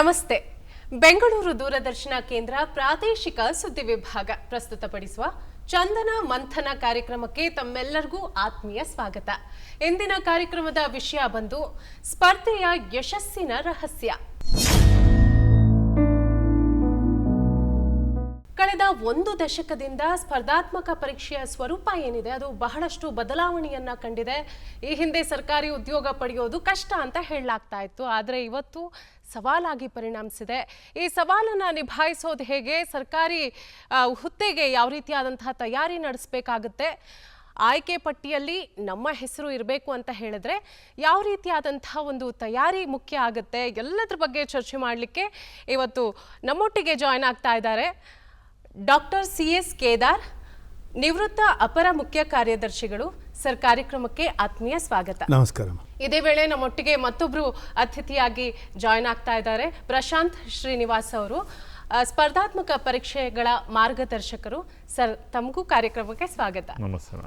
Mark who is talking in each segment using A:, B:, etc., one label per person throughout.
A: ನಮಸ್ತೆ. ಬೆಂಗಳೂರು ದೂರದರ್ಶನ ಕೇಂದ್ರ ಪ್ರಾದೇಶಿಕ ಸುದ್ದಿ ವಿಭಾಗ ಪ್ರಸ್ತುತಪಡಿಸುವ ಚಂದನ ಮಂಥನ ಕಾರ್ಯಕ್ರಮಕ್ಕೆ ತಮ್ಮೆಲ್ಲರಿಗೂ ಆತ್ಮೀಯ ಸ್ವಾಗತ. ಇಂದಿನ ಕಾರ್ಯಕ್ರಮದ ವಿಷಯ ಬಂದು ಸ್ಪರ್ಧೆಯ ಯಶಸ್ಸಿನ ರಹಸ್ಯ. ಕಳೆದ ಒಂದು ದಶಕದಿಂದ ಸ್ಪರ್ಧಾತ್ಮಕ ಪರೀಕ್ಷೆಯ ಸ್ವರೂಪ ಏನಿದೆ ಅದು ಬಹಳಷ್ಟು ಬದಲಾವಣೆಯನ್ನ ಕಂಡಿದೆ. ಈ ಹಿಂದೆ ಸರ್ಕಾರಿ ಉದ್ಯೋಗ ಪಡೆಯೋದು ಕಷ್ಟ ಅಂತ ಹೇಳಲಾಗ್ತಾ ಇತ್ತು, ಆದರೆ ಇವತ್ತು ಸವಾಲಾಗಿ ಪರಿಣಮಿಸಿದೆ. ಈ ಸವಾಲನ್ನು ನಿಭಾಯಿಸೋದು ಹೇಗೆ, ಸರ್ಕಾರಿ ಹುದ್ದೆಗೆ ಯಾವ ರೀತಿಯಾದಂತಹ ತಯಾರಿ ನಡೆಸಬೇಕಾಗುತ್ತೆ, ಆಯ್ಕೆ ಪಟ್ಟಿಯಲ್ಲಿ ನಮ್ಮ ಹೆಸರು ಇರಬೇಕು ಅಂತ ಹೇಳಿದ್ರೆ ಯಾವ ರೀತಿಯಾದಂತಹ ಒಂದು ತಯಾರಿ ಮುಖ್ಯ ಆಗುತ್ತೆ, ಎಲ್ಲದರ ಬಗ್ಗೆ ಚರ್ಚೆ ಮಾಡಲಿಕ್ಕೆ ಇವತ್ತು ನಮ್ಮೊಟ್ಟಿಗೆ ಜಾಯ್ನ್ ಆಗ್ತಾ ಇದ್ದಾರೆ ಡಾಕ್ಟರ್ ಸಿ.ಎಸ್. ಕೇದಾರ್, ನಿವೃತ್ತ ಅಪರ ಮುಖ್ಯ ಕಾರ್ಯದರ್ಶಿಗಳು. ಸರ್, ಕಾರ್ಯಕ್ರಮಕ್ಕೆ ಆತ್ಮೀಯ ಸ್ವಾಗತ.
B: ನಮಸ್ಕಾರ.
A: ಇದೇ ವೇಳೆ ನಮ್ಮೊಟ್ಟಿಗೆ ಮತ್ತೊಬ್ಬರು ಅತಿಥಿಯಾಗಿ ಜಾಯ್ನ್ ಆಗ್ತಾ ಇದ್ದಾರೆ ಪ್ರಶಾಂತ್ ಶ್ರೀನಿವಾಸ್ ಅವರು, ಸ್ಪರ್ಧಾತ್ಮಕ ಪರೀಕ್ಷೆಗಳ ಮಾರ್ಗದರ್ಶಕರು. ಸರ್, ತಮಗೂ ಕಾರ್ಯಕ್ರಮಕ್ಕೆ ಸ್ವಾಗತ.
B: ನಮಸ್ಕಾರ.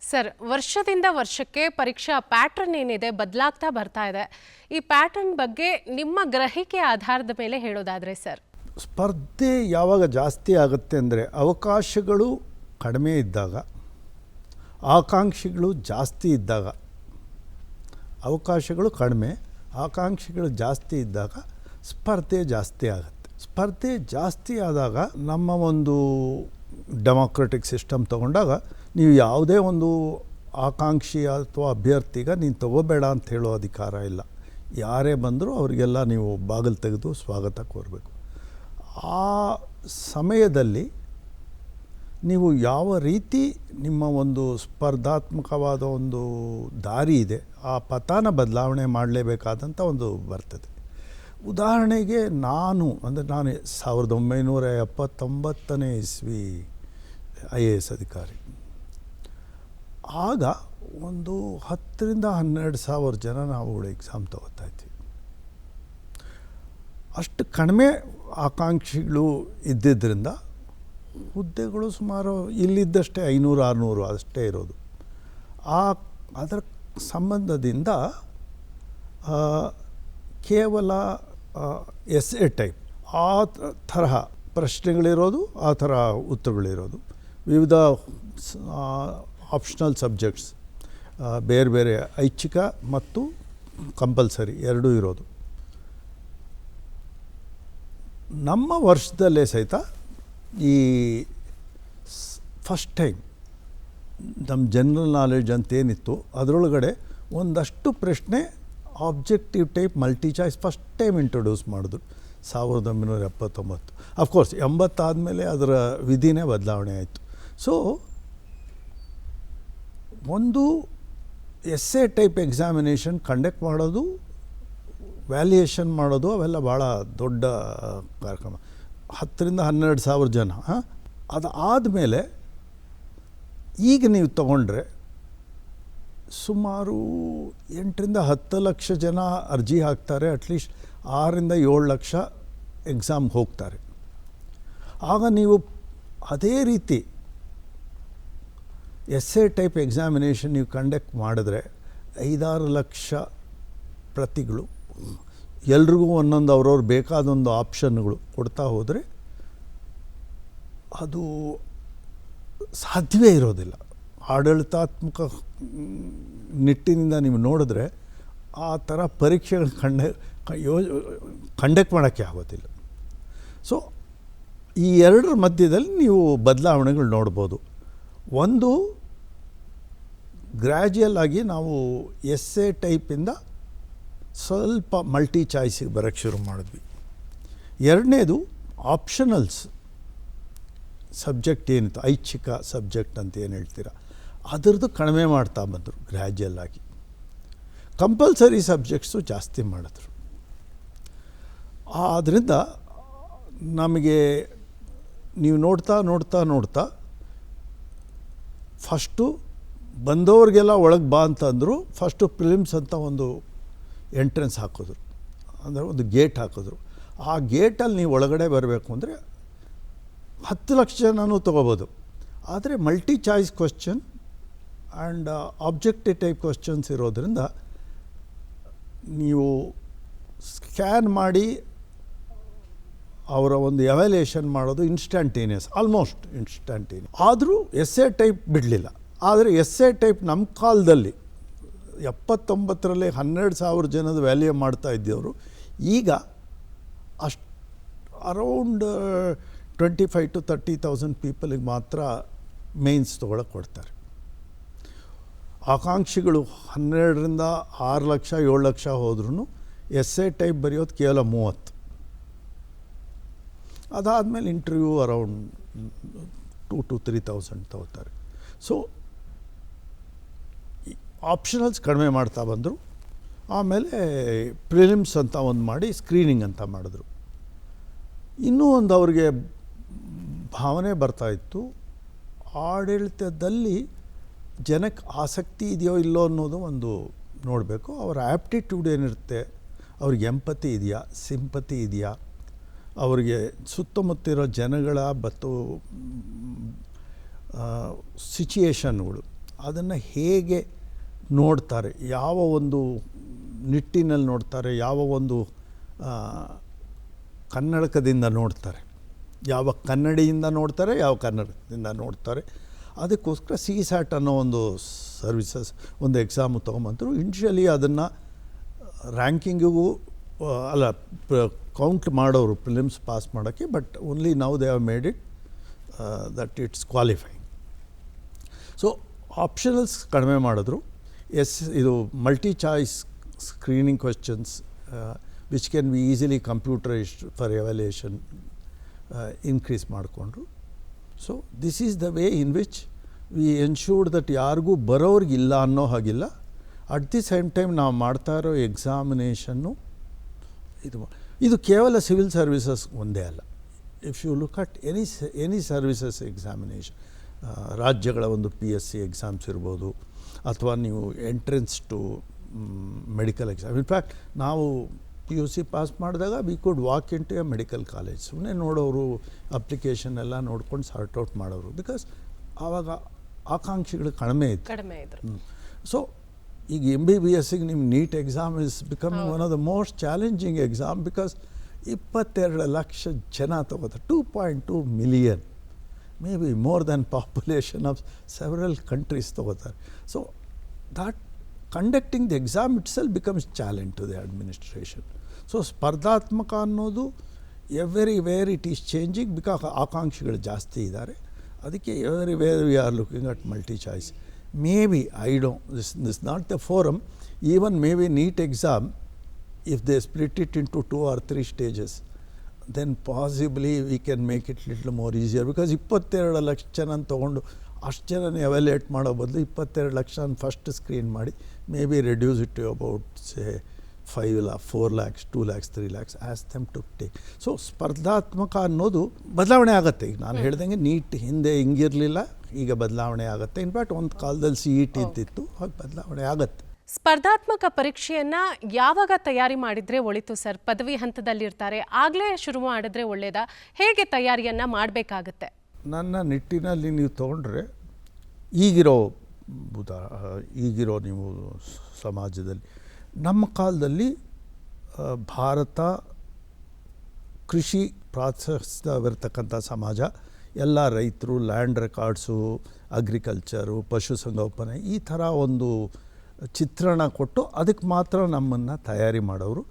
A: ಸರ್, ವರ್ಷದಿಂದ ವರ್ಷಕ್ಕೆ ಪರೀಕ್ಷಾ ಪ್ಯಾಟರ್ನ್ ಏನಿದೆ ಬದಲಾಗ್ತಾ ಬರ್ತಾ ಇದೆ. ಈ ಪ್ಯಾಟರ್ನ್ ಬಗ್ಗೆ ನಿಮ್ಮ ಗ್ರಹಿಕೆ ಆಧಾರದ ಮೇಲೆ ಹೇಳೋದಾದ್ರೆ ಸರ್?
B: ಸ್ಪರ್ಧೆ ಯಾವಾಗ ಜಾಸ್ತಿ ಆಗುತ್ತೆ ಅಂದರೆ ಅವಕಾಶಗಳು ಕಡಿಮೆ ಇದ್ದಾಗ, ಆಕಾಂಕ್ಷಿಗಳು ಜಾಸ್ತಿ ಇದ್ದಾಗ. ಅವಕಾಶಗಳು ಕಡಿಮೆ, ಆಕಾಂಕ್ಷಿಗಳು ಜಾಸ್ತಿ ಇದ್ದಾಗ ಸ್ಪರ್ಧೆ ಜಾಸ್ತಿ ಆಗುತ್ತೆ. ಸ್ಪರ್ಧೆ ಜಾಸ್ತಿ ಆದಾಗ ನಮ್ಮ ಒಂದು ಡೆಮೋಕ್ರೆಟಿಕ್ ಸಿಸ್ಟಮ್ ತಗೊಂಡಾಗ ನೀವು ಯಾವುದೇ ಒಂದು ಆಕಾಂಕ್ಷಿ ಅಥವಾ ಅಭ್ಯರ್ಥಿಗ ನೀನು ತಗೋಬೇಡ ಅಂತ ಹೇಳೋ ಅಧಿಕಾರ ಇಲ್ಲ. ಯಾರೇ ಬಂದರೂ ಅವರಿಗೆಲ್ಲ ನೀವು ಬಾಗಿಲು ತೆಗೆದು ಸ್ವಾಗತ ಕೋರಬೇಕು. ಆ ಸಮಯದಲ್ಲಿ ನೀವು ಯಾವ ರೀತಿ ನಿಮ್ಮ ಒಂದು ಸ್ಪರ್ಧಾತ್ಮಕವಾದ ಒಂದು ದಾರಿ ಇದೆ ಆ ಪಥನ ಬದಲಾವಣೆ ಮಾಡಲೇಬೇಕಾದಂಥ ಒಂದು ಬರ್ತದೆ. ಉದಾಹರಣೆಗೆ ನಾನು 1979ನೇ ಇಸ್ವಿ IAS ಅಧಿಕಾರಿ. ಆಗ ಒಂದು 10,000 to 12,000 ಜನ ನಾವು ಎಕ್ಸಾಮ್ ತಗೋತಾ ಇದ್ವಿ. ಅಷ್ಟು ಕಡಿಮೆ ಆಕಾಂಕ್ಷಿಗಳು ಇದ್ದಿದ್ದರಿಂದ ಹುದ್ದೆಗಳು ಸುಮಾರು ಇಲ್ಲಿದ್ದಷ್ಟೇ 500-600 ಅಷ್ಟೇ ಇರೋದು. ಅದರ ಸಂಬಂಧದಿಂದ ಕೇವಲ ಎಸ್ಎ ಟೈಪ್ ಆ ತರಹ ಪ್ರಶ್ನೆಗಳಿರೋದು, ಆ ಥರ ಉತ್ತರಗಳಿರೋದು, ವಿವಿಧ ಆಪ್ಷನಲ್ ಸಬ್ಜೆಕ್ಟ್ಸ್, ಬೇರೆ ಬೇರೆ ಐಚ್ಛಿಕ ಮತ್ತು ಕಂಪಲ್ಸರಿ ಎರಡೂ ಇರೋದು. ನಮ್ಮ ವರ್ಷದಲ್ಲೇ ಸಹಿತ ಈ ಫಸ್ಟ್ ಟೈಮ್ ನಮ್ಮ ಜನರಲ್ ನಾಲೆಡ್ಜ್ ಅಂತೇನಿತ್ತು ಅದರೊಳಗಡೆ ಒಂದಷ್ಟು ಪ್ರಶ್ನೆ objective type multi choice first time introduce ಮಾಡಿದ್ರು 1979. ಅಫ್ಕೋರ್ಸ್ 80 ಆದಮೇಲೆ ಅದರ ವಿಧಿನೇ ಬದಲಾವಣೆ ಆಯಿತು. ಸೊ ಒಂದು ಎಸ್ಎ ಟೈಪ್ ಎಕ್ಸಾಮಿನೇಷನ್ ಕಂಡಕ್ಟ್ ಮಾಡೋದು, ವ್ಯಾಲ್ಯೂಯೇಷನ್ ಮಾಡೋದು ಅವೆಲ್ಲ ಭಾಳ ದೊಡ್ಡ ಕಾರ್ಯಕ್ರಮ. 10,000 to 12,000 ಜನ. ಅದು ಆದಮೇಲೆ ಈಗ ನೀವು ತಗೊಂಡ್ರೆ ಸುಮಾರು 8 to 10 ಲಕ್ಷ ಜನ ಅರ್ಜಿ ಹಾಕ್ತಾರೆ. ಅಟ್ಲೀಸ್ಟ್ 6 to 7 ಲಕ್ಷ ಎಕ್ಸಾಮ್ಗೆ ಹೋಗ್ತಾರೆ. ಆಗ ನೀವು ಅದೇ ರೀತಿ ಎಸ್ಎ ಟೈಪ್ ಎಕ್ಸಾಮಿನೇಷನ್ ನೀವು ಕಂಡಕ್ಟ್ ಮಾಡಿದ್ರೆ 5-6 ಲಕ್ಷ ಪ್ರತಿಗಳು, ಎಲ್ರಿಗೂ ಒಂದೊಂದು ಅವ್ರವ್ರು ಬೇಕಾದೊಂದು ಆಪ್ಷನ್ಗಳು ಕೊಡ್ತಾ ಹೋದರೆ ಅದು ಸಾಧ್ಯವೇ ಇರೋದಿಲ್ಲ. ಆಡಳಿತಾತ್ಮಕ ನಿಟ್ಟಿನಿಂದ ನೀವು ನೋಡಿದ್ರೆ ಆ ಥರ ಪರೀಕ್ಷೆಗಳು ಕಂಡಕ್ಟ್ ಮಾಡೋಕ್ಕೆ ಆಗೋದಿಲ್ಲ. ಸೊ ಈ ಎರಡರ ಮಧ್ಯದಲ್ಲಿ ನೀವು ಬದಲಾವಣೆಗಳು ನೋಡ್ಬೋದು. ಒಂದು, ಗ್ರ್ಯಾಜುಯಲ್ ಆಗಿ ನಾವು ಎಸ್ಎ ಟೈಪಿಂದ ಸ್ವಲ್ಪ ಮಲ್ಟಿ ಚಾಯ್ಸಿಗೆ ಬರೋಕ್ಕೆ ಶುರು ಮಾಡಿದ್ವಿ. ಎರಡನೇದು ಆಪ್ಷನಲ್ಸ್ ಸಬ್ಜೆಕ್ಟ್ ಏನಿತ್ತು, ಐಚ್ಛಿಕ ಸಬ್ಜೆಕ್ಟ್ ಅಂತ ಏನು ಹೇಳ್ತೀರ, ಅದರದ್ದು ಕಡಿಮೆ ಮಾಡ್ತಾ ಬಂದರು ಗ್ರ್ಯಾಜುಯಲ್ ಆಗಿ. ಕಂಪಲ್ಸರಿ ಸಬ್ಜೆಕ್ಟ್ಸು ಜಾಸ್ತಿ ಮಾಡಿದ್ರು. ಆದ್ದರಿಂದ ನಮಗೆ ನೀವು ನೋಡ್ತಾ ನೋಡ್ತಾ ನೋಡ್ತಾ ಫಸ್ಟು ಬಂದವ್ರಿಗೆಲ್ಲ ಒಳಗೆ ಬಾ ಅಂತಂದರು. ಫಸ್ಟು ಪ್ರಿಲಿಮ್ಸ್ ಅಂತ ಒಂದು ಎಂಟ್ರೆನ್ಸ್ ಹಾಕಿದ್ರು, ಅಂದರೆ ಒಂದು ಗೇಟ್ ಹಾಕಿದ್ರು. ಆ ಗೇಟಲ್ಲಿ ನೀವು ಒಳಗಡೆ ಬರಬೇಕು ಅಂದರೆ 10 ಲಕ್ಷ ಜನನೂ ತೊಗೋಬೋದು. ಆದರೆ multi choice question and objective type questions ಇರೋದರಿಂದ ನೀವು ಸ್ಕ್ಯಾನ್ ಮಾಡಿ ಅವರ ಒಂದು ಎವ್ಯಾಲ್ಯೂಯೇಷನ್ ಮಾಡೋದು ಇನ್ಸ್ಟಂಟೇನಿಯಸ್, ಆಲ್ಮೋಸ್ಟ್ ಇನ್ಸ್ಟಂಟೇನಿಯಸ್. ಆದರೂ ಎಸ್ಸೆ ಟೈಪ್ ಬಿಡಲಿಲ್ಲ. ಆದರೆ ಎಸ್ಸೆ ಟೈಪ್ ನಮ್ಮ ಕಾಲದಲ್ಲಿ 79ರಲ್ಲಿ 12,000 ಜನದ ವ್ಯಾಲ್ಯೂ ಮಾಡ್ತಾ ಇದ್ದವರು ಈಗ ಅಷ್ಟು ಅರೌಂಡ್ 25,000 to 30,000 ಪೀಪಲಿಗೆ ಮಾತ್ರ ಮೇನ್ಸ್ ತೊಗೊಳಕ್ಕೆ ಕೊಡ್ತಾರೆ. ಆಕಾಂಕ್ಷಿಗಳು 12ರಿಂದ 6 ಲಕ್ಷ 7 ಲಕ್ಷ ಹೋದ್ರೂ ಎಸ್ಸೆ ಟೈಪ್ ಬರೆಯೋದು ಕೇವಲ 30. ಅದಾದಮೇಲೆ ಇಂಟರ್ವ್ಯೂ ಅರೌಂಡ್ 2,000 to 3,000 ತಗೋತಾರೆ. ಸೊ ಆಪ್ಷನಲ್ಸ್ ಕಡಿಮೆ ಮಾಡ್ತಾ ಬಂದರು. ಆಮೇಲೆ ಪ್ರಿಲಿಮ್ಸ್ ಅಂತ ಒಂದು ಮಾಡಿ ಸ್ಕ್ರೀನಿಂಗ್ ಅಂತ ಮಾಡಿದ್ರು. ಇನ್ನೂ ಒಂದು ಅವ್ರಿಗೆ ಭಾವನೆ ಬರ್ತಾಯಿತ್ತು, ಆಡಳಿತದಲ್ಲಿ ಜನಕ್ಕೆ ಆಸಕ್ತಿ ಇದೆಯೋ ಇಲ್ಲೋ ಅನ್ನೋದು ಒಂದು ನೋಡಬೇಕು. ಅವರ ಆ್ಯಪ್ಟಿಟ್ಯೂಡ್ ಏನಿರುತ್ತೆ, ಅವ್ರಿಗೆ ಎಂಪತಿ ಇದೆಯಾ, ಸಿಂಪತಿ ಇದೆಯಾ, ಅವರಿಗೆ ಸುತ್ತಮುತ್ತಿರೋ ಜನಗಳ ಮತ್ತು ಸಿಚುಯೇಷನ್ಗಳು ಅದನ್ನು ಹೇಗೆ ನೋಡ್ತಾರೆ, ಯಾವ ಒಂದು ನಿಟ್ಟಿನಲ್ಲಿ ನೋಡ್ತಾರೆ, ಯಾವ ಒಂದು ಕನ್ನಡಕದಿಂದ ನೋಡ್ತಾರೆ, ಯಾವ ಕನ್ನಡಿಯಿಂದ ನೋಡ್ತಾರೆ, ಯಾವ ಕನ್ನಡದಿಂದ ನೋಡ್ತಾರೆ. ಅದಕ್ಕೋಸ್ಕರ CSAT ಅನ್ನೋ ಒಂದು ಸರ್ವಿಸಸ್ ಒಂದು ಎಕ್ಸಾಮು ತೊಗೊಂಬಂದರು. ಇನಿಷಿಯಲಿ ಅದನ್ನು ರ್ಯಾಂಕಿಂಗಿಗೂ ಅಲ್ಲ ಕೌಂಟ್ ಮಾಡೋರು ಪ್ರಿಲಿಮ್ಸ್ ಪಾಸ್ ಮಾಡೋಕ್ಕೆ. But only now they have made it that it's qualifying. So optionals ಕಡಿಮೆ ಮಾಡಿದ್ರು. ಇದು multi choice screening questions which can be easily computerised for evaluation increase ಮಾಡಿಕೊಂಡ್ರು. So this is the way in which we ensured that ಯಾರಿಗೂ ಬರೋರಿಗಿಲ್ಲ ಅನ್ನೋ ಹಾಗಿಲ್ಲ. At the same time ನಾವು ಮಾಡ್ತಾ ಇರೋ ಎಕ್ಸಾಮಿನೇಷನ್ನು ಇದು ಕೇವಲ ಸಿವಿಲ್ ಸರ್ವಿಸಸ್ ಒಂದೇ ಅಲ್ಲ. If you look at any services examination, ರಾಜ್ಯಗಳ ಒಂದು PSC ಎಕ್ಸಾಮ್ಸ್ ಇರ್ಬೋದು, ಅಥವಾ ನೀವು entrance to medical exam. In fact ನಾವು PUC ಪಾಸ್ ಮಾಡಿದಾಗ we could walk into a medical college. ಸುಮ್ಮನೆ ನೋಡೋರು, ಅಪ್ಲಿಕೇಶನ್ ಎಲ್ಲ ನೋಡ್ಕೊಂಡು ಸಾರ್ಟ್ ಔಟ್ ಮಾಡೋರು. ಬಿಕಾಸ್ ಆವಾಗ ಆಕಾಂಕ್ಷಿಗಳು ಕಡಿಮೆ ಇದ್ರು. ಸೊ ಈಗ MBBSಗೆ ನಿಮ್ಮ NEET exam is becoming one of the most challenging exam. Because 22 lakh ಜನ ತಗೋತಾರೆ, 2.2 million, may be more than population of several countries ತಗೋತಾರೆ. So that conducting the exam itself becomes challenge to the administration. So ಸ್ಪರ್ಧಾತ್ಮಕ ಅನ್ನೋದು where it is changing because ಆಕಾಂಕ್ಷಿಗಳು ಜಾಸ್ತಿ ಇದ್ದಾರೆ. ಅದಕ್ಕೆ where we are looking at multi choice. May be I don't this not the forum. Even may be NEET exam if they split it into 2 or 3 stages, then possibly we can make it little more easier. Because 22 lakh ಜನ ತೊಗೊಂಡು ಅಷ್ಟು ಜನನ evaluate ಮಾಡೋ ಬದಲು 22 lakh first screen ಮಾಡಿ maybe reduce it to about say 4 lakhs, 2 lakhs, 3 lakhs as them to take. So ಸ್ಪರ್ಧಾತ್ಮಕ ಅನ್ನೋದು ಬದಲಾವಣೆ ಆಗುತ್ತೆ. ಈಗ ನಾನು ಹೇಳ್ದಂಗೆ ನೀಟ್ ಹಿಂದೆ ಹಿಂಗಿರಲಿಲ್ಲ, ಈಗ ಬದಲಾವಣೆ ಆಗುತ್ತೆ. ಇನ್ಫ್ಯಾಕ್ಟ್ ಒಂದು ಕಾಲದಲ್ಲಿ CET ಇತ್ತಿತ್ತು, ಹಾಗೆ ಬದಲಾವಣೆ ಆಗುತ್ತೆ.
A: ಸ್ಪರ್ಧಾತ್ಮಕ ಪರೀಕ್ಷೆಯನ್ನ ಯಾವಾಗ ತಯಾರಿ ಮಾಡಿದ್ರೆ ಒಳಿತು ಸರ್? ಪದವಿ ಹಂತದಲ್ಲಿರ್ತಾರೆ, ಆಗಲೇ ಶುರು ಮಾಡಿದ್ರೆ ಒಳ್ಳೆಯದಾ? ಹೇಗೆ ತಯಾರಿಯನ್ನು ಮಾಡಬೇಕಾಗತ್ತೆ?
B: ನನ್ನ ನಿಟ್ಟಿನಲ್ಲಿ ನೀವು ತೊಗೊಂಡ್ರೆ ಈಗಿರೋ ನೀವು ಸಮಾಜದಲ್ಲಿ, ನಮ್ಮ ಕಾಲದಲ್ಲಿ ಭಾರತ ಕೃಷಿ ಪ್ರಾಶಸ್ತ್ಯವಿರ್ತಕ್ಕಂಥ ಸಮಾಜ. ಎಲ್ಲ ರೈತರು, ಲ್ಯಾಂಡ್ ರೆಕಾರ್ಡ್ಸು, ಅಗ್ರಿಕಲ್ಚರು, ಪಶುಸಂಗೋಪನೆ ಈ ಥರ ಒಂದು ಚಿತ್ರಣ ಕೊಟ್ಟು ಅದಕ್ಕೆ ಮಾತ್ರ ನಮ್ಮನ್ನು ತಯಾರಿ ಮಾಡೋರು.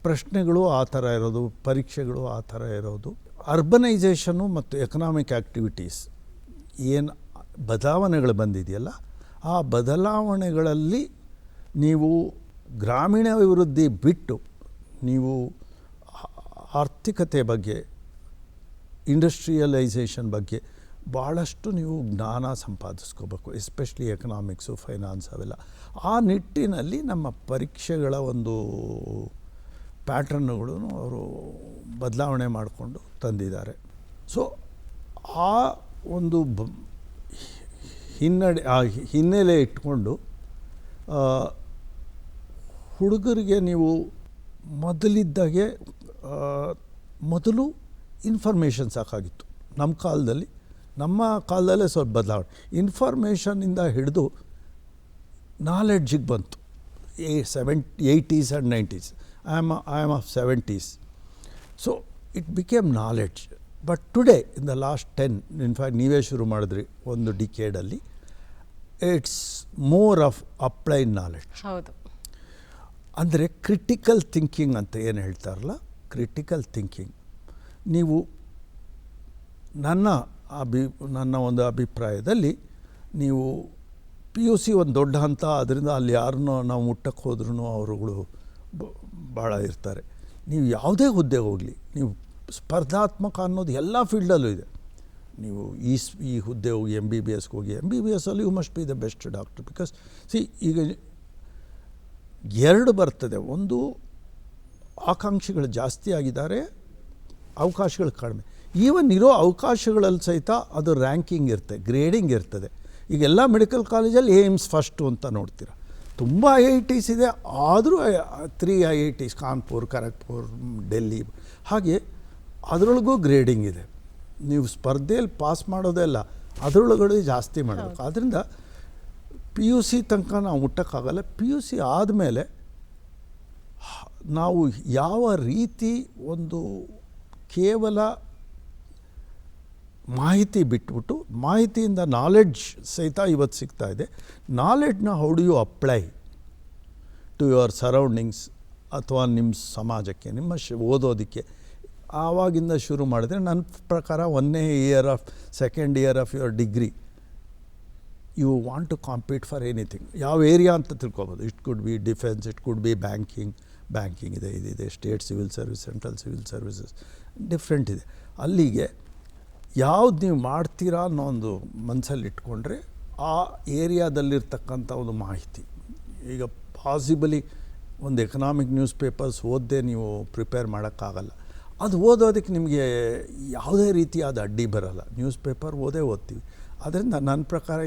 B: ಪ್ರಶ್ನೆಗಳು ಆ ಥರ ಇರೋದು, ಪರೀಕ್ಷೆಗಳು ಆ ಥರ ಇರೋದು. ಅರ್ಬನೈಸೇಷನು ಮತ್ತು ಎಕನಾಮಿಕ್ ಆ್ಯಕ್ಟಿವಿಟೀಸ್ ಏನು ಬದಲಾವಣೆಗಳು ಬಂದಿದೆಯಲ್ಲ, ಆ ಬದಲಾವಣೆಗಳಲ್ಲಿ ನೀವು ಗ್ರಾಮೀಣ ಅಭಿವೃದ್ಧಿ ಬಿಟ್ಟು ನೀವು ಆರ್ಥಿಕತೆ ಬಗ್ಗೆ, ಇಂಡಸ್ಟ್ರಿಯಲೈಸೇಷನ್ ಬಗ್ಗೆ ಭಾಳಷ್ಟು ನೀವು ಜ್ಞಾನ ಸಂಪಾದಿಸ್ಕೋಬೇಕು. ಎಸ್ಪೆಷಲಿ ಎಕನಾಮಿಕ್ಸು, ಫೈನಾನ್ಸ್ ಅವೆಲ್ಲ. ಆ ನಿಟ್ಟಿನಲ್ಲಿ ನಮ್ಮ ಪರೀಕ್ಷೆಗಳ ಒಂದು ಪ್ಯಾಟ್ರನ್ಗಳು ಅವರು ಬದಲಾವಣೆ ಮಾಡಿಕೊಂಡು ತಂದಿದ್ದಾರೆ. ಸೊ ಆ ಒಂದು ಹಿನ್ನೆಲೆ ಇಟ್ಕೊಂಡು ಹುಡುಗರಿಗೆ ನೀವು ಮೊದಲು ಇನ್ಫಾರ್ಮೇಷನ್ ಸಾಕಾಗಿತ್ತು. ನಮ್ಮ ಕಾಲದಲ್ಲೇ ಸ್ವಲ್ಪ ಬದಲಾವಣೆ. ಇನ್ಫಾರ್ಮೇಷನಿಂದ ಹಿಡಿದು ನಾಲೆಡ್ಜಿಗೆ ಬಂತು. 80s and 90s. I am of 70s. So it became knowledge. But today in the last 10 in fact ನೀವೇ ಶುರು ಮಾಡಿದ್ರಿ ಒಂದು ಡಿಕೇಡಲ್ಲಿ, it's more of applied knowledge.
A: ಹೌದು.
B: ಅಂದರೆ ಕ್ರಿಟಿಕಲ್ ಥಿಂಕಿಂಗ್ ಅಂತ ಏನು ಹೇಳ್ತಾರಲ್ಲ, ಕ್ರಿಟಿಕಲ್ ಥಿಂಕಿಂಗ್. ನೀವು ನನ್ನ ಒಂದು ಅಭಿಪ್ರಾಯದಲ್ಲಿ ನೀವು PUC ಒಂದು ದೊಡ್ಡ ಹಂತ, ಅದರಿಂದ ಅಲ್ಲಿ ಯಾರನ್ನೋ ನಾವು ಮುಟ್ಟಕ್ಕೆ ಹೋದ್ರೂ ಅವರುಗಳು ಭಾಳ ಇರ್ತಾರೆ. ನೀವು ಯಾವುದೇ ಹುದ್ದೆಗೆ ಹೋಗಲಿ, ನೀವು ಸ್ಪರ್ಧಾತ್ಮಕ ಅನ್ನೋದು ಎಲ್ಲ ಫೀಲ್ಡಲ್ಲೂ ಇದೆ. ನೀವು ಈ ಹುದ್ದೆ ಹೋಗಿ MBBSಗೆ ಹೋಗಿ, MBBSಲ್ಲಿ you must be the best doctor. Because ಈಗ 2 ಬರ್ತದೆ. ಒಂದು, ಆಕಾಂಕ್ಷಿಗಳು ಜಾಸ್ತಿ ಆಗಿದ್ದಾರೆ, ಅವಕಾಶಗಳು ಕಡಿಮೆ. ಈವನ್ ಇರೋ ಅವಕಾಶಗಳಲ್ಲಿ ಸಹಿತ ಅದು ರ್ಯಾಂಕಿಂಗ್ ಇರ್ತದೆ, ಗ್ರೇಡಿಂಗ್ ಇರ್ತದೆ. ಈಗೆಲ್ಲ ಮೆಡಿಕಲ್ ಕಾಲೇಜಲ್ಲಿ ಏಮ್ಸ್ ಫಸ್ಟು ಅಂತ ನೋಡ್ತೀರ. ತುಂಬ IITs ಇದೆ, ಆದರೂ 3 IITs ಕಾನ್ಪುರ್, ಖರಗ್ಪುರ್, ಡೆಲ್ಲಿ, ಹಾಗೆ ಅದರೊಳಗೂ ಗ್ರೇಡಿಂಗ್ ಇದೆ. ನೀವು ಸ್ಪರ್ಧೆಯಲ್ಲಿ ಪಾಸ್ ಮಾಡೋದೆಲ್ಲ ಅದರೊಳಗಡೆ ಜಾಸ್ತಿ ಮಾಡಬೇಕು. ಆದ್ದರಿಂದ PUC ತನಕ ನಾವು ಮುಟ್ಟಕ್ಕಾಗಲ್ಲ. PUC ಆದಮೇಲೆ ನಾವು ಯಾವ ರೀತಿ ಒಂದು ಕೇವಲ ಮಾಹಿತಿ ಬಿಟ್ಬಿಟ್ಟು, ಮಾಹಿತಿಯಿಂದ ನಾಲೆಡ್ಜ್ ಸಹಿತ ಇವತ್ತು ಸಿಗ್ತಾ ಇದೆ. ನಾಲೆಡ್ಜ್ನ how do you apply to your surroundings ಅಥವಾ ನಿಮ್ಮ ಸಮಾಜಕ್ಕೆ, ನಿಮ್ಮ ಓದೋದಕ್ಕೆ, ಆವಾಗಿಂದ ಶುರು ಮಾಡಿದ್ರೆ ನನ್ನ ಪ್ರಕಾರ 1ನೇ year of 2nd year of your degree you want to compete for anything. ಯಾವ ಏರಿಯಾ ಅಂತ ತಿಳ್ಕೊಬೋದು. It could be defence, it could be banking ಇದೆ, ಇದಿದೆ, state civil service, central civil services, different ಇದೆ. ಅಲ್ಲಿಗೆ ಯಾವ್ದು ನೀವು ಮಾಡ್ತೀರಾ ಅನ್ನೋ ಒಂದು ಮನಸ್ಸಲ್ಲಿ ಇಟ್ಕೊಂಡ್ರೆ ಆ ಏರಿಯಾದಲ್ಲಿರ್ತಕ್ಕಂಥ ಒಂದು ಮಾಹಿತಿ, ಈಗ ಪಾಸಿಬಲಿ ಒಂದು ಎಕನಾಮಿಕ್ ನ್ಯೂಸ್ ಪೇಪರ್ಸ್ ಓದದೆ ನೀವು ಪ್ರಿಪೇರ್ ಮಾಡೋಕ್ಕಾಗಲ್ಲ. ಅದು ಓದೋದಕ್ಕೆ ನಿಮಗೆ ಯಾವುದೇ ರೀತಿಯಾದ ಅಡ್ಡಿ ಬರೋಲ್ಲ. ನ್ಯೂಸ್ ಪೇಪರ್ ಓದ್ತೀವಿ. ಅದರಿಂದ ನನ್ನ ಪ್ರಕಾರ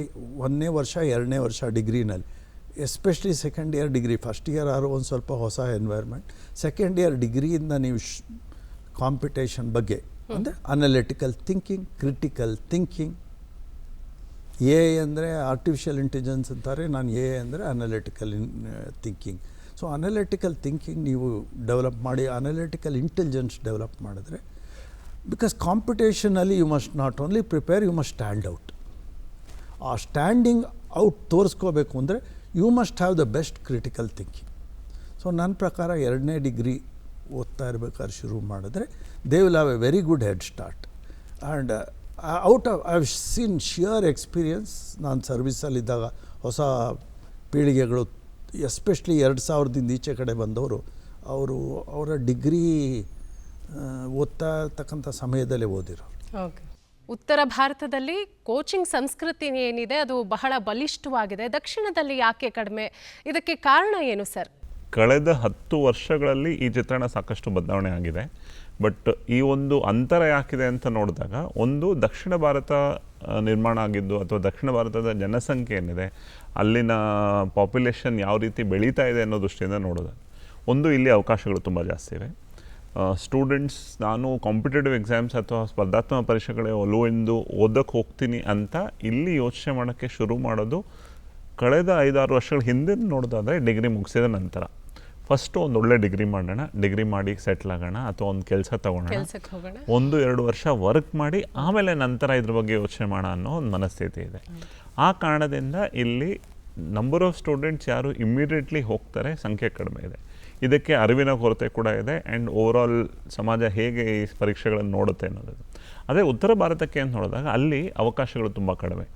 B: 1ನೇ ವರ್ಷ 2ನೇ ವರ್ಷ ಡಿಗ್ರಿನಲ್ಲಿ, especially 2nd year degree, first year ಆದರೂ ಒಂದು ಸ್ವಲ್ಪ ಹೊಸ ಎನ್ವೈರ್ಮೆಂಟ್, 2nd ಇಯರ್ ಡಿಗ್ರಿಯಿಂದ ನೀವು ಕಾಂಪಿಟೇಷನ್ ಬಗ್ಗೆ ಅಂದರೆ ಅನಲಿಟಿಕಲ್ ಥಿಂಕಿಂಗ್, ಕ್ರಿಟಿಕಲ್ ಥಿಂಕಿಂಗ್. ಅಂದರೆ ಆರ್ಟಿಫಿಷಿಯಲ್ ಇಂಟೆಲಿಜೆನ್ಸ್ ಅಂತಾರೆ, ನಾನು ಅಂದರೆ analytical thinking. So analytical thinking ನೀವು ಡೆವಲಪ್ ಮಾಡಿ, ಅನಲಿಟಿಕಲ್ ಇಂಟೆಲಿಜೆನ್ಸ್ ಡೆವಲಪ್ ಮಾಡಿದ್ರೆ, ಬಿಕಾಸ್ ಕಾಂಪಿಟೇಷನಲ್ಲಿ you must not only prepare, you must stand out. ಆ ಸ್ಟ್ಯಾಂಡಿಂಗ್ ಔಟ್ ತೋರಿಸ್ಕೋಬೇಕು ಅಂದರೆ you must have the best critical thinking. So ನನ್ನ ಪ್ರಕಾರ 2ನೇ ಡಿಗ್ರಿ ಓದ್ತಾ ಇರಬೇಕಾದ್ರೆ ಶುರು ಮಾಡಿದ್ರೆ they will have a very good head start. And out of I have seen shear experience. ನಾನು ಸರ್ವಿಸಲ್ಲಿದ್ದಾಗ ಹೊಸ ಪೀಳಿಗೆಗಳು, ಎಸ್ಪೆಷಲಿ 2000ದಿಂದ ಈಚೆ ಕಡೆ ಬಂದವರು, ಅವರ ಡಿಗ್ರಿ ಓದ್ತಾ ಇರ್ತಕ್ಕಂಥ ಸಮಯದಲ್ಲೇ ಓದಿರೋರು.
A: ಓಕೆ. ಉತ್ತರ ಭಾರತದಲ್ಲಿ ಕೋಚಿಂಗ್ ಸಂಸ್ಕೃತಿ ಏನಿದೆ ಅದು ಬಹಳ ಬಲಿಷ್ಠವಾಗಿದೆ, ದಕ್ಷಿಣದಲ್ಲಿ ಯಾಕೆ ಕಡಿಮೆ? ಇದಕ್ಕೆ ಕಾರಣ ಏನು ಸರ್?
C: ಕಳೆದ 10 ವರ್ಷಗಳಲ್ಲಿ ಈ ಚಿತ್ರಣ ಸಾಕಷ್ಟು ಬದಲಾವಣೆ ಆಗಿದೆ. ಬಟ್ ಈ ಒಂದು ಅಂತರ ಯಾಕಿದೆ ಅಂತ ನೋಡಿದಾಗ, ಒಂದು ದಕ್ಷಿಣ ಭಾರತ ನಿರ್ಮಾಣ ಆಗಿದ್ದು ಅಥವಾ ದಕ್ಷಿಣ ಭಾರತದ ಜನಸಂಖ್ಯೆ ಏನಿದೆ, ಅಲ್ಲಿನ ಪಾಪ್ಯುಲೇಷನ್ ಯಾವ ರೀತಿ ಬೆಳೀತಾ ಇದೆ ಅನ್ನೋ ದೃಷ್ಟಿಯಿಂದ ನೋಡೋದು. ಒಂದು, ಇಲ್ಲಿ ಅವಕಾಶಗಳು ತುಂಬ ಜಾಸ್ತಿ ಇವೆ. ಸ್ಟೂಡೆಂಟ್ಸ್, ನಾನು ಕಾಂಪಿಟೇಟಿವ್ ಎಕ್ಸಾಮ್ಸ್ ಅಥವಾ ಸ್ಪರ್ಧಾತ್ಮಕ ಪರೀಕ್ಷೆಗಳೇ ಒಲುವೆಂದು ಓದಕ್ಕೆ ಹೋಗ್ತೀನಿ ಅಂತ ಇಲ್ಲಿ ಯೋಚನೆ ಮಾಡೋಕ್ಕೆ ಶುರು ಮಾಡೋದು ಕಳೆದ 5-6 ವರ್ಷಗಳ ಹಿಂದೆ ನೋಡೋದಾದರೆ ಡಿಗ್ರಿ ಮುಗಿಸಿದ ನಂತರ. ಫಸ್ಟು ಒಂದು ಒಳ್ಳೆ ಡಿಗ್ರಿ ಮಾಡೋಣ, ಡಿಗ್ರಿ ಮಾಡಿ ಸೆಟ್ಲ್ ಆಗೋಣ ಅಥವಾ ಒಂದು ಕೆಲಸ ತೊಗೊಳ್ಳೋಣ, 1-2 ವರ್ಷ ವರ್ಕ್ ಮಾಡಿ ಆಮೇಲೆ ನಂತರ ಇದ್ರ ಬಗ್ಗೆ ಯೋಚನೆ ಮಾಡೋಣ ಅನ್ನೋ ಒಂದು ಮನಸ್ಥಿತಿ ಇದೆ. ಆ ಕಾರಣದಿಂದ ಇಲ್ಲಿ ನಂಬರ್ ಆಫ್ ಸ್ಟೂಡೆಂಟ್ಸ್ ಯಾರು ಇಮ್ಮಿಡಿಯೇಟ್ಲಿ ಹೋಗ್ತಾರೆ ಸಂಖ್ಯೆ ಕಡಿಮೆ ಇದೆ. ಇದಕ್ಕೆ ಅರಿವಿನ ಕೊರತೆ ಕೂಡ ಇದೆ. ಆ್ಯಂಡ್ ಓವರಾಲ್ ಸಮಾಜ ಹೇಗೆ ಈ ಪರೀಕ್ಷೆಗಳನ್ನು ನೋಡುತ್ತೆ ಅನ್ನೋದು. ಅದೇ ಉತ್ತರ ಭಾರತಕ್ಕೆ ಅಂತ ನೋಡಿದಾಗ ಅಲ್ಲಿ ಅವಕಾಶಗಳು ತುಂಬ ಕಡಿಮೆ,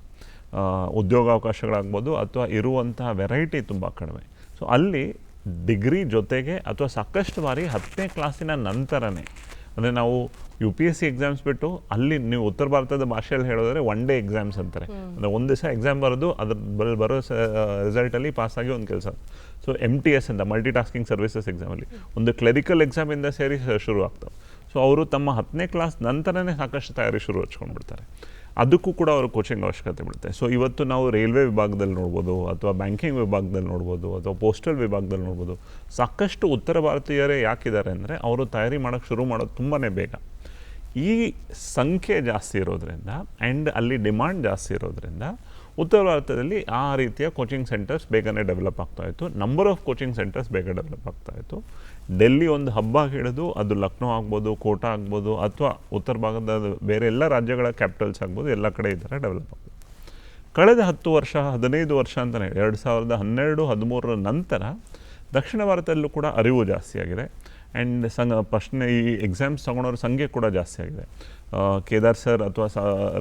C: ಉದ್ಯೋಗಾವಕಾಶಗಳಾಗ್ಬೋದು ಅಥವಾ ಇರುವಂತಹ ವೆರೈಟಿ ತುಂಬ ಕಡಿಮೆ. ಸೊ ಅಲ್ಲಿ ಡಿಗ್ರಿ ಜೊತೆಗೆ ಅಥವಾ ಸಾಕಷ್ಟು ಬಾರಿ 10ನೇ ಕ್ಲಾಸಿನ ನಂತರನೇ, ಅಂದರೆ ನಾವು UPSC ಎಕ್ಸಾಮ್ಸ್ ಬಿಟ್ಟು ಅಲ್ಲಿ ನೀವು ಉತ್ತರ ಭಾರತದ ಭಾಷೆಯಲ್ಲಿ ಹೇಳೋದ್ರೆ 1 ಡೇ ಎಕ್ಸಾಮ್ಸ್ ಅಂತಾರೆ. ಅಂದರೆ ಒಂದು ದಿವಸ ಎಕ್ಸಾಮ್ ಬರೋದು, ಅದ್ರ ಬರೋ ರಿಸಲ್ಟಲ್ಲಿ ಪಾಸಾಗಿ ಒಂದು ಕೆಲಸ. ಸೊ MTS ಅಂತ ಮಲ್ಟಿ ಟಾಸ್ಕಿಂಗ್ ಸರ್ವಿಸಸ್ ಎಕ್ಸಾಮಲ್ಲಿ ಒಂದು ಕ್ಲರಿಕಲ್ ಎಕ್ಸಾಮಿಂದ ಸೇರಿ ಶುರು ಆಗ್ತವೆ. ಸೊ ಅವರು ತಮ್ಮ 10ನೇ ಕ್ಲಾಸ್ ನಂತರನೇ ಸಾಕಷ್ಟು ತಯಾರಿ ಶುರು ಹಚ್ಕೊಂಡ್ಬಿಡ್ತಾರೆ. ಅದಕ್ಕೂ ಕೂಡ ಅವರು ಕೋಚಿಂಗ್ ಅವಶ್ಯಕತೆ ಬೀಳುತ್ತೆ. ಸೊ ಇವತ್ತು ನಾವು ರೈಲ್ವೆ ವಿಭಾಗದಲ್ಲಿ ನೋಡ್ಬೋದು, ಅಥವಾ ಬ್ಯಾಂಕಿಂಗ್ ವಿಭಾಗದಲ್ಲಿ ನೋಡ್ಬೋದು, ಅಥವಾ ಪೋಸ್ಟಲ್ ವಿಭಾಗದಲ್ಲಿ ನೋಡ್ಬೋದು. ಸಾಕಷ್ಟು ಉತ್ತರ ಭಾರತೀಯರೇ ಯಾಕಿದ್ದಾರೆ ಅಂದರೆ ಅವರು ತಯಾರಿ ಮಾಡೋಕ್ಕೆ ಶುರು ಮಾಡೋದು ತುಂಬಾ ಬೇಗ. ಈ ಸಂಖ್ಯೆ ಜಾಸ್ತಿ ಇರೋದ್ರಿಂದ ಆ್ಯಂಡ್ ಅಲ್ಲಿ ಡಿಮಾಂಡ್ ಜಾಸ್ತಿ ಇರೋದ್ರಿಂದ ಉತ್ತರ ಭಾರತದಲ್ಲಿ ಆ ರೀತಿಯ ಕೋಚಿಂಗ್ ಸೆಂಟರ್ಸ್ ಬೇಗನೆ ಡೆವಲಪ್ ಆಗ್ತಾಯಿತ್ತು. ನಂಬರ್ ಆಫ್ ಕೋಚಿಂಗ್ ಸೆಂಟರ್ಸ್ ಬೇಗ ಡೆವಲಪ್ ಆಗ್ತಾಯಿತ್ತು. ಡೆಲ್ಲಿ ಒಂದು ಹಬ್ಬ ಹಿಡಿದು ಅದು ಲಕ್ನೋ ಆಗ್ಬೋದು, ಕೋಟಾ ಆಗ್ಬೋದು, ಅಥವಾ ಉತ್ತರ ಭಾಗದ ಬೇರೆ ಎಲ್ಲ ರಾಜ್ಯಗಳ ಕ್ಯಾಪಿಟಲ್ಸ್ ಆಗ್ಬೋದು, ಎಲ್ಲ ಕಡೆ ಈ ಥರ ಡೆವಲಪ್ ಆಗ್ಬೋದು. ಕಳೆದ 10 ವರ್ಷ 15 ವರ್ಷ ಅಂತಲೇ 2012-13 ನಂತರ ದಕ್ಷಿಣ ಭಾರತದಲ್ಲೂ ಕೂಡ ಅರಿವು ಜಾಸ್ತಿ ಆಗಿದೆ. ಆ್ಯಂಡ್ ಪ್ರಶ್ನೆ ಈ ಎಕ್ಸಾಮ್ಸ್ ತೊಗೊಳೋರ ಸಂಖ್ಯೆ ಕೂಡ ಜಾಸ್ತಿ ಆಗಿದೆ. ಕೇದಾರ್ ಸರ್ ಅಥವಾ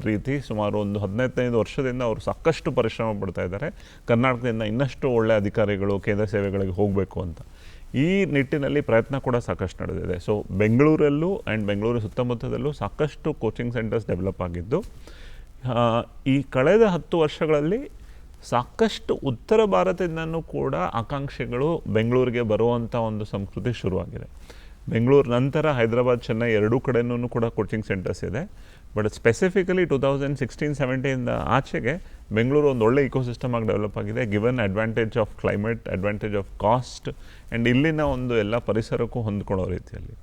C: ರೀತಿ ಸುಮಾರು ಒಂದು 15 ವರ್ಷದಿಂದ ಅವರು ಸಾಕಷ್ಟು ಪರಿಶ್ರಮ ಪಡ್ತಾ ಇದ್ದಾರೆ, ಕರ್ನಾಟಕದಿಂದ ಇನ್ನಷ್ಟು ಒಳ್ಳೆಯ ಅಧಿಕಾರಿಗಳು ಕೇಂದ್ರ ಸೇವೆಗಳಿಗೆ ಹೋಗಬೇಕು ಅಂತ. ಈ ನಿಟ್ಟಿನಲ್ಲಿ ಪ್ರಯತ್ನ ಕೂಡ ಸಾಕಷ್ಟು ನಡೆದಿದೆ. ಸೊ ಬೆಂಗಳೂರಲ್ಲೂ ಆ್ಯಂಡ್ ಬೆಂಗಳೂರು ಸುತ್ತಮುತ್ತದಲ್ಲೂ ಸಾಕಷ್ಟು ಕೋಚಿಂಗ್ ಸೆಂಟರ್ಸ್ ಡೆವಲಪ್ ಆಗಿದ್ದು, ಈ ಕಳೆದ 10 ವರ್ಷಗಳಲ್ಲಿ ಸಾಕಷ್ಟು ಉತ್ತರ ಭಾರತದಿಂದನೂ ಕೂಡ ಆಕಾಂಕ್ಷಿಗಳು ಬೆಂಗಳೂರಿಗೆ ಬರುವಂಥ ಒಂದು ಸಂಸ್ಕೃತಿ ಶುರುವಾಗಿದೆ. ಬೆಂಗಳೂರು ನಂತರ ಹೈದರಾಬಾದ್, ಚೆನ್ನೈ ಎರಡೂ ಕಡೆಯೂ ಕೂಡ ಕೋಚಿಂಗ್ ಸೆಂಟರ್ಸ್ ಇದೆ. ಬಟ್ ಸ್ಪೆಸಿಫಿಕಲಿ 2016-17 ಆಚೆಗೆ ಬೆಂಗಳೂರು ಒಂದು ಒಳ್ಳೆ ಇಕೋಸಿಸ್ಟಮ್ ಆಗಿ ಡೆವಲಪ್ ಆಗಿದೆ, given advantage of climate, advantage of cost and ಇಲ್ಲಿನ ಒಂದು ಎಲ್ಲ ಪರಿಸರಕ್ಕೂ ಹೊಂದ್ಕೊಳ್ಳೋ ರೀತಿಯಲ್ಲಿ.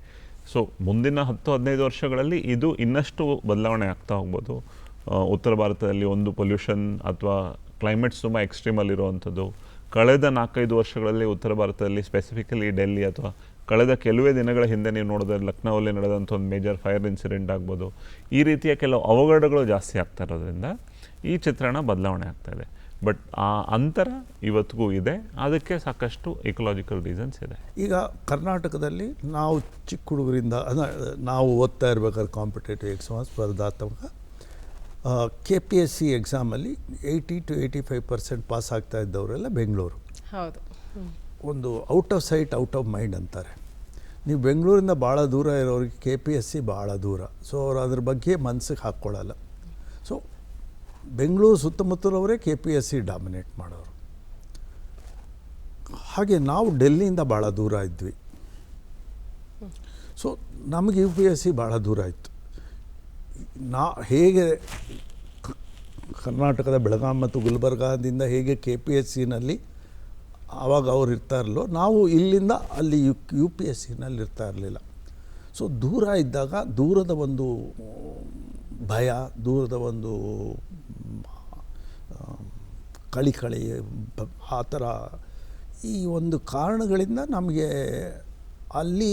C: ಸೊ ಮುಂದಿನ 10-15 ವರ್ಷಗಳಲ್ಲಿ ಇದು ಇನ್ನಷ್ಟು ಬದಲಾವಣೆ ಆಗ್ತಾ ಹೋಗ್ಬೋದು. ಉತ್ತರ ಭಾರತದಲ್ಲಿ ಒಂದು ಪೊಲ್ಯೂಷನ್ ಅಥವಾ ಕ್ಲೈಮೇಟ್ಸ್ ತುಂಬ ಎಕ್ಸ್ಟ್ರೀಮಲ್ಲಿರುವಂಥದ್ದು. ಕಳೆದ 4-5 ವರ್ಷಗಳಲ್ಲಿ ಉತ್ತರ ಭಾರತದಲ್ಲಿ ಸ್ಪೆಸಿಫಿಕಲಿ ಡೆಲ್ಲಿ ಅಥವಾ ಕಳೆದ ಕೆಲವೇ ದಿನಗಳ ಹಿಂದೆ ನೀವು ನೋಡಿದ್ರೆ ಲಕ್ನೋಲ್ಲಿ ನಡೆದಂಥ ಒಂದು ಮೇಜರ್ ಫೈರ್ ಇನ್ಸಿಡೆಂಟ್ ಆಗ್ಬೋದು, ಈ ರೀತಿಯ ಕೆಲವು ಅವಘಡಗಳು ಜಾಸ್ತಿ ಆಗ್ತಾ ಇರೋದ್ರಿಂದ ಈ ಚಿತ್ರಣ ಬದಲಾವಣೆ ಆಗ್ತಾಯಿದೆ. ಬಟ್ ಆ ಅಂತರ ಇವತ್ತಿಗೂ ಇದೆ, ಅದಕ್ಕೆ ಸಾಕಷ್ಟು ಇಕಲಾಜಿಕಲ್ ರೀಸನ್ಸ್ ಇದೆ.
B: ಈಗ ಕರ್ನಾಟಕದಲ್ಲಿ ನಾವು ಚಿಕ್ಕ ಹುಡುಗರಿಂದ ನಾವು ಓದ್ತಾ ಇರ್ಬೇಕಾದ್ರೆ ಕಾಂಪಿಟೇಟಿವ್ ಎಕ್ಸಾಮ್ ಸ್ಪರ್ಧಾತ್ಮಕ KPSC ಎಕ್ಸಾಮಲ್ಲಿ 80-85% ಪಾಸ್ ಆಗ್ತಾ ಇದ್ದವರೆಲ್ಲ ಬೆಂಗಳೂರು.
A: ಹೌದು.
B: ಒಂದು out off site out of mind ಅಂತಾರೆ. ನೀವು ಬೆಂಗಳೂರಿಂದ ಭಾಳ ದೂರ ಇರೋರಿಗೆ KPSC ಭಾಳ ದೂರ, ಸೊ ಅವ್ರು ಅದ್ರ ಬಗ್ಗೆ ಮನಸ್ಸಿಗೆ ಹಾಕ್ಕೊಳ್ಳಲ್ಲ. ಸೊ ಬೆಂಗಳೂರು ಸುತ್ತಮುತ್ತಲವರೇ KPSC ಡಾಮಿನೇಟ್ ಮಾಡೋರು. ಹಾಗೆ ನಾವು ಡೆಲ್ಲಿಯಿಂದ ಭಾಳ ದೂರ ಇದ್ವಿ, ಸೊ ನಮಗೆ UPSC ಭಾಳ ದೂರ ಇತ್ತು. ಹೇಗೆ ಕರ್ನಾಟಕದ ಬೆಳಗಾಂ ಮತ್ತು ಗುಲ್ಬರ್ಗಾದಿಂದ ಹೇಗೆ KPSCನಲ್ಲಿ ಆವಾಗ ಅವ್ರು ಇರ್ತಾ ಇರಲಿಲ್ಲ, ನಾವು ಇಲ್ಲಿಂದ ಅಲ್ಲಿ UPSCನಲ್ಲಿ ಇರ್ತಾ ಇರಲಿಲ್ಲ. ಸೊ ದೂರ ಇದ್ದಾಗ ದೂರದ ಒಂದು ಭಯ, ದೂರದ ಒಂದು ಕಳಿ ಆ ಥರ ಈ ಒಂದು ಕಾರಣಗಳಿಂದ ನಮಗೆ ಅಲ್ಲಿ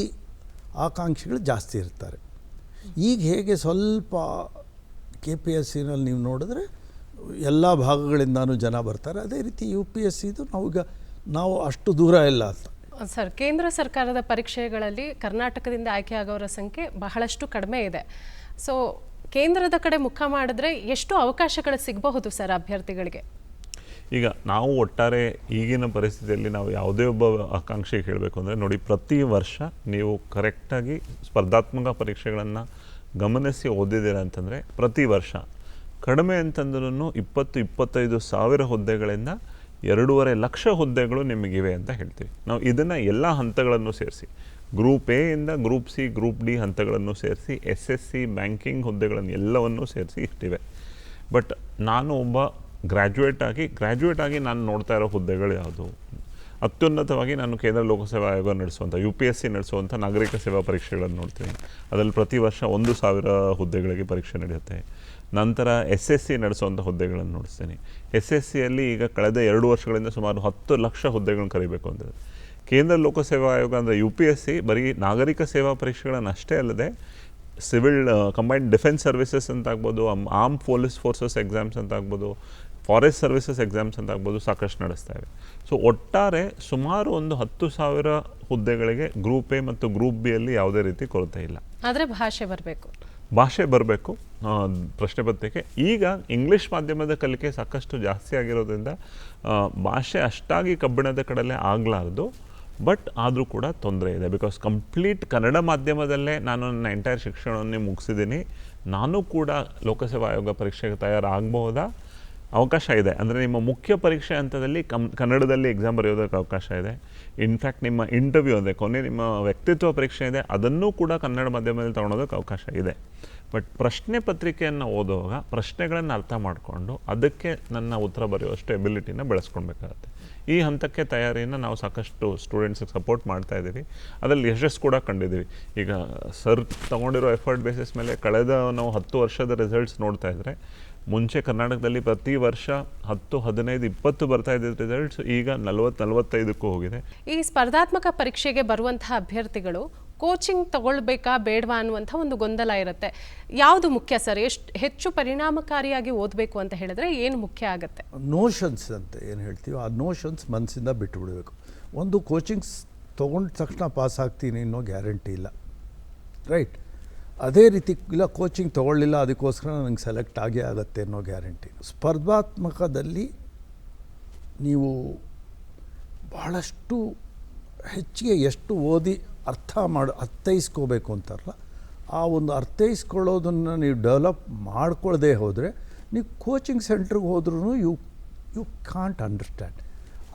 B: ಆಕಾಂಕ್ಷಿಗಳು ಜಾಸ್ತಿ ಇರ್ತಾರೆ. ಈಗ ಹೇಗೆ ಸ್ವಲ್ಪ KPSCನಲ್ಲಿ ನೀವು ನೋಡಿದ್ರೆ ಎಲ್ಲ ಭಾಗಗಳಿಂದನೂ ಜನ ಬರ್ತಾರೆ, ಅದೇ ರೀತಿ UPSCದು ನಾವು ಅಷ್ಟು ದೂರ ಇಲ್ಲ ಅಂತ.
A: ಸರ್, ಕೇಂದ್ರ ಸರ್ಕಾರದ ಪರೀಕ್ಷೆಗಳಲ್ಲಿ ಕರ್ನಾಟಕದಿಂದ ಆಯ್ಕೆಯಾಗೋರ ಸಂಖ್ಯೆ ಬಹಳಷ್ಟು ಕಡಿಮೆ ಇದೆ. ಸೊ ಕೇಂದ್ರದ ಕಡೆ ಮುಖ ಮಾಡಿದ್ರೆ ಎಷ್ಟು ಅವಕಾಶಗಳು ಸಿಗಬಹುದು ಸರ್ ಅಭ್ಯರ್ಥಿಗಳಿಗೆ?
C: ಈಗ ನಾವು ಒಟ್ಟಾರೆ ಈಗಿನ ಪರಿಸ್ಥಿತಿಯಲ್ಲಿ ನಾವು ಯಾವುದೇ ಒಬ್ಬ ಆಕಾಂಕ್ಷಿಗೆ ಹೇಳಬೇಕು ಅಂದರೆ, ನೋಡಿ, ಪ್ರತಿ ವರ್ಷ ನೀವು ಕರೆಕ್ಟಾಗಿ ಸ್ಪರ್ಧಾತ್ಮಕ ಪರೀಕ್ಷೆಗಳನ್ನು ಗಮನಿಸಿ ಓದಿದ್ದೀರ ಅಂತಂದರೆ ಪ್ರತಿ ವರ್ಷ ಕಡಿಮೆ ಅಂತಂದ್ರೂ 20-25 ಸಾವಿರ ಹುದ್ದೆಗಳಿಂದ 2.5 ಲಕ್ಷ ಹುದ್ದೆಗಳು ನಿಮಗಿವೆ ಅಂತ ಹೇಳ್ತೀವಿ ನಾವು. ಇದನ್ನು ಎಲ್ಲ ಹಂತಗಳನ್ನು ಸೇರಿಸಿ, ಗ್ರೂಪ್ ಎ ಇಂದ ಗ್ರೂಪ್ ಸಿ, ಗ್ರೂಪ್ ಡಿ ಹಂತಗಳನ್ನು ಸೇರಿಸಿ, SSC, ಬ್ಯಾಂಕಿಂಗ್ ಹುದ್ದೆಗಳನ್ನು ಎಲ್ಲವನ್ನೂ ಸೇರಿಸಿ ಇಷ್ಟಿವೆ. ಬಟ್ ನಾನು ಒಬ್ಬ ಗ್ರ್ಯಾಜುಯೇಟ್ ಆಗಿ ನಾನು ನೋಡ್ತಾ ಇರೋ ಹುದ್ದೆಗಳು ಯಾವುದು? ಅತ್ಯುನ್ನತವಾಗಿ ನಾನು ಕೇಂದ್ರ ಲೋಕಸೇವಾ ಆಯೋಗ ನಡೆಸುವಂಥ UPSC ನಡೆಸುವಂಥ ನಾಗರಿಕ ಸೇವಾ ಪರೀಕ್ಷೆಗಳನ್ನು ನೋಡ್ತೀನಿ. ಅದರಲ್ಲಿ ಪ್ರತಿ ವರ್ಷ 1,000 ಹುದ್ದೆಗಳಿಗೆ ಪರೀಕ್ಷೆ ನಡೆಯುತ್ತೆ. ನಂತರ SSC ನಡೆಸುವಂಥ ಹುದ್ದೆಗಳನ್ನು ನೋಡಿಸ್ತೀನಿ. SSCಯಲ್ಲಿ ಈಗ ಕಳೆದ 2 ವರ್ಷಗಳಿಂದ ಸುಮಾರು 10 ಲಕ್ಷ ಹುದ್ದೆಗಳನ್ನು ಕರಿಬೇಕು ಅಂತಿದೆ. ಕೇಂದ್ರ ಲೋಕಸೇವಾ ಆಯೋಗ ಅಂದರೆ UPSC ಬರೀ ನಾಗರಿಕ ಸೇವಾ ಪರೀಕ್ಷೆಗಳನ್ನು ಅಷ್ಟೇ ಅಲ್ಲದೆ ಸಿವಿಲ್ ಕಂಬೈನ್ಡ್ ಡಿಫೆನ್ಸ್ ಸರ್ವಿಸಸ್ ಅಂತ ಆಗ್ಬೋದು, ಆರ್ಮ್ ಪೊಲೀಸ್ ಫೋರ್ಸಸ್ ಎಕ್ಸಾಮ್ಸ್ ಅಂತ ಆಗ್ಬೋದು, ಫಾರೆಸ್ಟ್ ಸರ್ವಿಸಸ್ ಎಕ್ಸಾಮ್ಸ್ ಅಂತ ಆಗ್ಬೋದು, ಸಾಕಷ್ಟು ನಡೆಸ್ತಾ ಇವೆ. ಸೊ ಒಟ್ಟಾರೆ ಸುಮಾರು ಒಂದು 10,000 ಹುದ್ದೆಗಳಿಗೆ ಗ್ರೂಪ್ ಎ ಮತ್ತು ಗ್ರೂಪ್ ಬಿ ಅಲ್ಲಿ ಯಾವುದೇ ರೀತಿ ಕೊರತೆ ಇಲ್ಲ.
A: ಆದರೆ ಭಾಷೆ
C: ಬರಬೇಕು ಪ್ರಶ್ನೆ ಪತ್ರಿಕೆ. ಈಗ ಇಂಗ್ಲೀಷ್ ಮಾಧ್ಯಮದ ಕಲಿಕೆ ಸಾಕಷ್ಟು ಜಾಸ್ತಿ ಆಗಿರೋದ್ರಿಂದ ಭಾಷೆ ಅಷ್ಟಾಗಿ ಕಬ್ಬಿಣದ ಕಡಲೆ ಆಗಲಾರ್ದು. ಬಟ್ ಆದರೂ ಕೂಡ ತೊಂದರೆ ಇದೆ, ಬಿಕಾಸ್ ಕಂಪ್ಲೀಟ್ ಕನ್ನಡ ಮಾಧ್ಯಮದಲ್ಲೇ ನಾನು ನನ್ನ ಎಂಟೈರ್ ಶಿಕ್ಷಣವನ್ನೇ ಮುಗಿಸಿದ್ದೀನಿ. ನಾನು ಕೂಡ ಲೋಕಸೇವಾ ಆಯೋಗ ಪರೀಕ್ಷೆಗೆ ತಯಾರಾಗಬಹುದಾ? ಅವಕಾಶ ಇದೆ. ಅಂದರೆ ನಿಮ್ಮ ಮುಖ್ಯ ಪರೀಕ್ಷೆ ಹಂತದಲ್ಲಿ ಕನ್ನಡದಲ್ಲಿ ಎಕ್ಸಾಮ್ ಬರೆಯೋದಕ್ಕೆ ಅವಕಾಶ ಇದೆ. ಇನ್ಫ್ಯಾಕ್ಟ್ ನಿಮ್ಮ ಇಂಟರ್ವ್ಯೂ ಅಂದರೆ ಕೊನೆ ನಿಮ್ಮ ವ್ಯಕ್ತಿತ್ವ ಪರೀಕ್ಷೆ ಇದೆ, ಅದನ್ನೂ ಕೂಡ ಕನ್ನಡ ಮಾಧ್ಯಮದಲ್ಲಿ ತೊಗೊಳೋದಕ್ಕೆ ಅವಕಾಶ ಇದೆ. ಬಟ್ ಪ್ರಶ್ನೆ ಪತ್ರಿಕೆಯನ್ನು ಓದುವಾಗ ಪ್ರಶ್ನೆಗಳನ್ನು ಅರ್ಥ ಮಾಡಿಕೊಂಡು ಅದಕ್ಕೆ ನನ್ನ ಉತ್ತರ ಬರೆಯುವಷ್ಟು ಎಬಿಲಿಟಿನ ಬೆಳೆಸ್ಕೊಳ್ಬೇಕಾಗತ್ತೆ. ಈ ಹಂತಕ್ಕೆ ತಯಾರಿಯನ್ನು ನಾವು ಸಾಕಷ್ಟು ಸ್ಟೂಡೆಂಟ್ಸಿಗೆ ಸಪೋರ್ಟ್ ಮಾಡ್ತಾ ಇದ್ದೀವಿ. ಅದರಲ್ಲಿ ಯಶಸ್ಸು ಕೂಡ ಕಂಡಿದ್ದೀವಿ. ಈಗ ಸರ್ ತೊಗೊಂಡಿರೋ ಎಫರ್ಟ್ ಬೇಸಿಸ್ ಮೇಲೆ ಕಳೆದ ನಾವು 10 ವರ್ಷದ ರಿಸಲ್ಟ್ಸ್ ನೋಡ್ತಾ ಇದ್ದರೆ ಮುಂಚೆ ಕರ್ನಾಟಕದಲ್ಲಿ ಪ್ರತಿ ವರ್ಷ 10, 15, 20 ಬರ್ತಾ ಇದ್ದ ರಿಸಲ್ಟ್ಸ್ ಈಗ 40-45ಕ್ಕೂ ಹೋಗಿದೆ.
A: ಈ ಸ್ಪರ್ಧಾತ್ಮಕ ಪರೀಕ್ಷೆಗೆ ಬರುವಂತಹ ಅಭ್ಯರ್ಥಿಗಳು ಕೋಚಿಂಗ್ ತಗೊಳ್ಬೇಕಾ ಬೇಡವಾ ಅನ್ನುವಂಥ ಒಂದು ಗೊಂದಲ ಇರುತ್ತೆ. ಯಾವುದು ಮುಖ್ಯ ಸರ್? ಹೆಚ್ಚು ಪರಿಣಾಮಕಾರಿಯಾಗಿ ಓದಬೇಕು ಅಂತ ಹೇಳಿದ್ರೆ ಏನು ಮುಖ್ಯ ಆಗುತ್ತೆ?
B: ನೋಷನ್ಸ್ ಅಂತ ಏನು ಹೇಳ್ತೀವಿ, ಆ ನೋಷನ್ಸ್ ಮನಸ್ಸಿಂದ ಬಿಟ್ಟುಬಿಡಬೇಕು. ಒಂದು ಕೋಚಿಂಗ್ಸ್ ತೊಗೊಂಡ ತಕ್ಷಣ ಪಾಸ್ ಆಗ್ತೀನಿ ಅನ್ನೋ ಗ್ಯಾರಂಟಿ ಇಲ್ಲ, ರೈಟ್? ಅದೇ ರೀತಿ ಇಲ್ಲ ಕೋಚಿಂಗ್ ತೊಗೊಳ್ಳಿಲ್ಲ ಅದಕ್ಕೋಸ್ಕರ ನನಗೆ ಸೆಲೆಕ್ಟ್ ಆಗೇ ಆಗುತ್ತೆ ಅನ್ನೋ ಗ್ಯಾರಂಟಿ. ಸ್ಪರ್ಧಾತ್ಮಕದಲ್ಲಿ ನೀವು ಬಹಳಷ್ಟು ಹೆಚ್ಚಿಗೆ ಎಷ್ಟು ಓದಿ ಅರ್ಥೈಸ್ಕೋಬೇಕು ಅಂತಾರಲ್ಲ, ಆ ಒಂದು ಅರ್ಥೈಸ್ಕೊಳ್ಳೋದನ್ನು ನೀವು ಡೆವಲಪ್ ಮಾಡ್ಕೊಳ್ಳದೆ ಹೋದರೆ ನೀವು ಕೋಚಿಂಗ್ ಸೆಂಟ್ರಿಗೆ ಹೋದ್ರೂ ಯು ಕಾಂಟ್ ಅಂಡರ್ಸ್ಟ್ಯಾಂಡ್.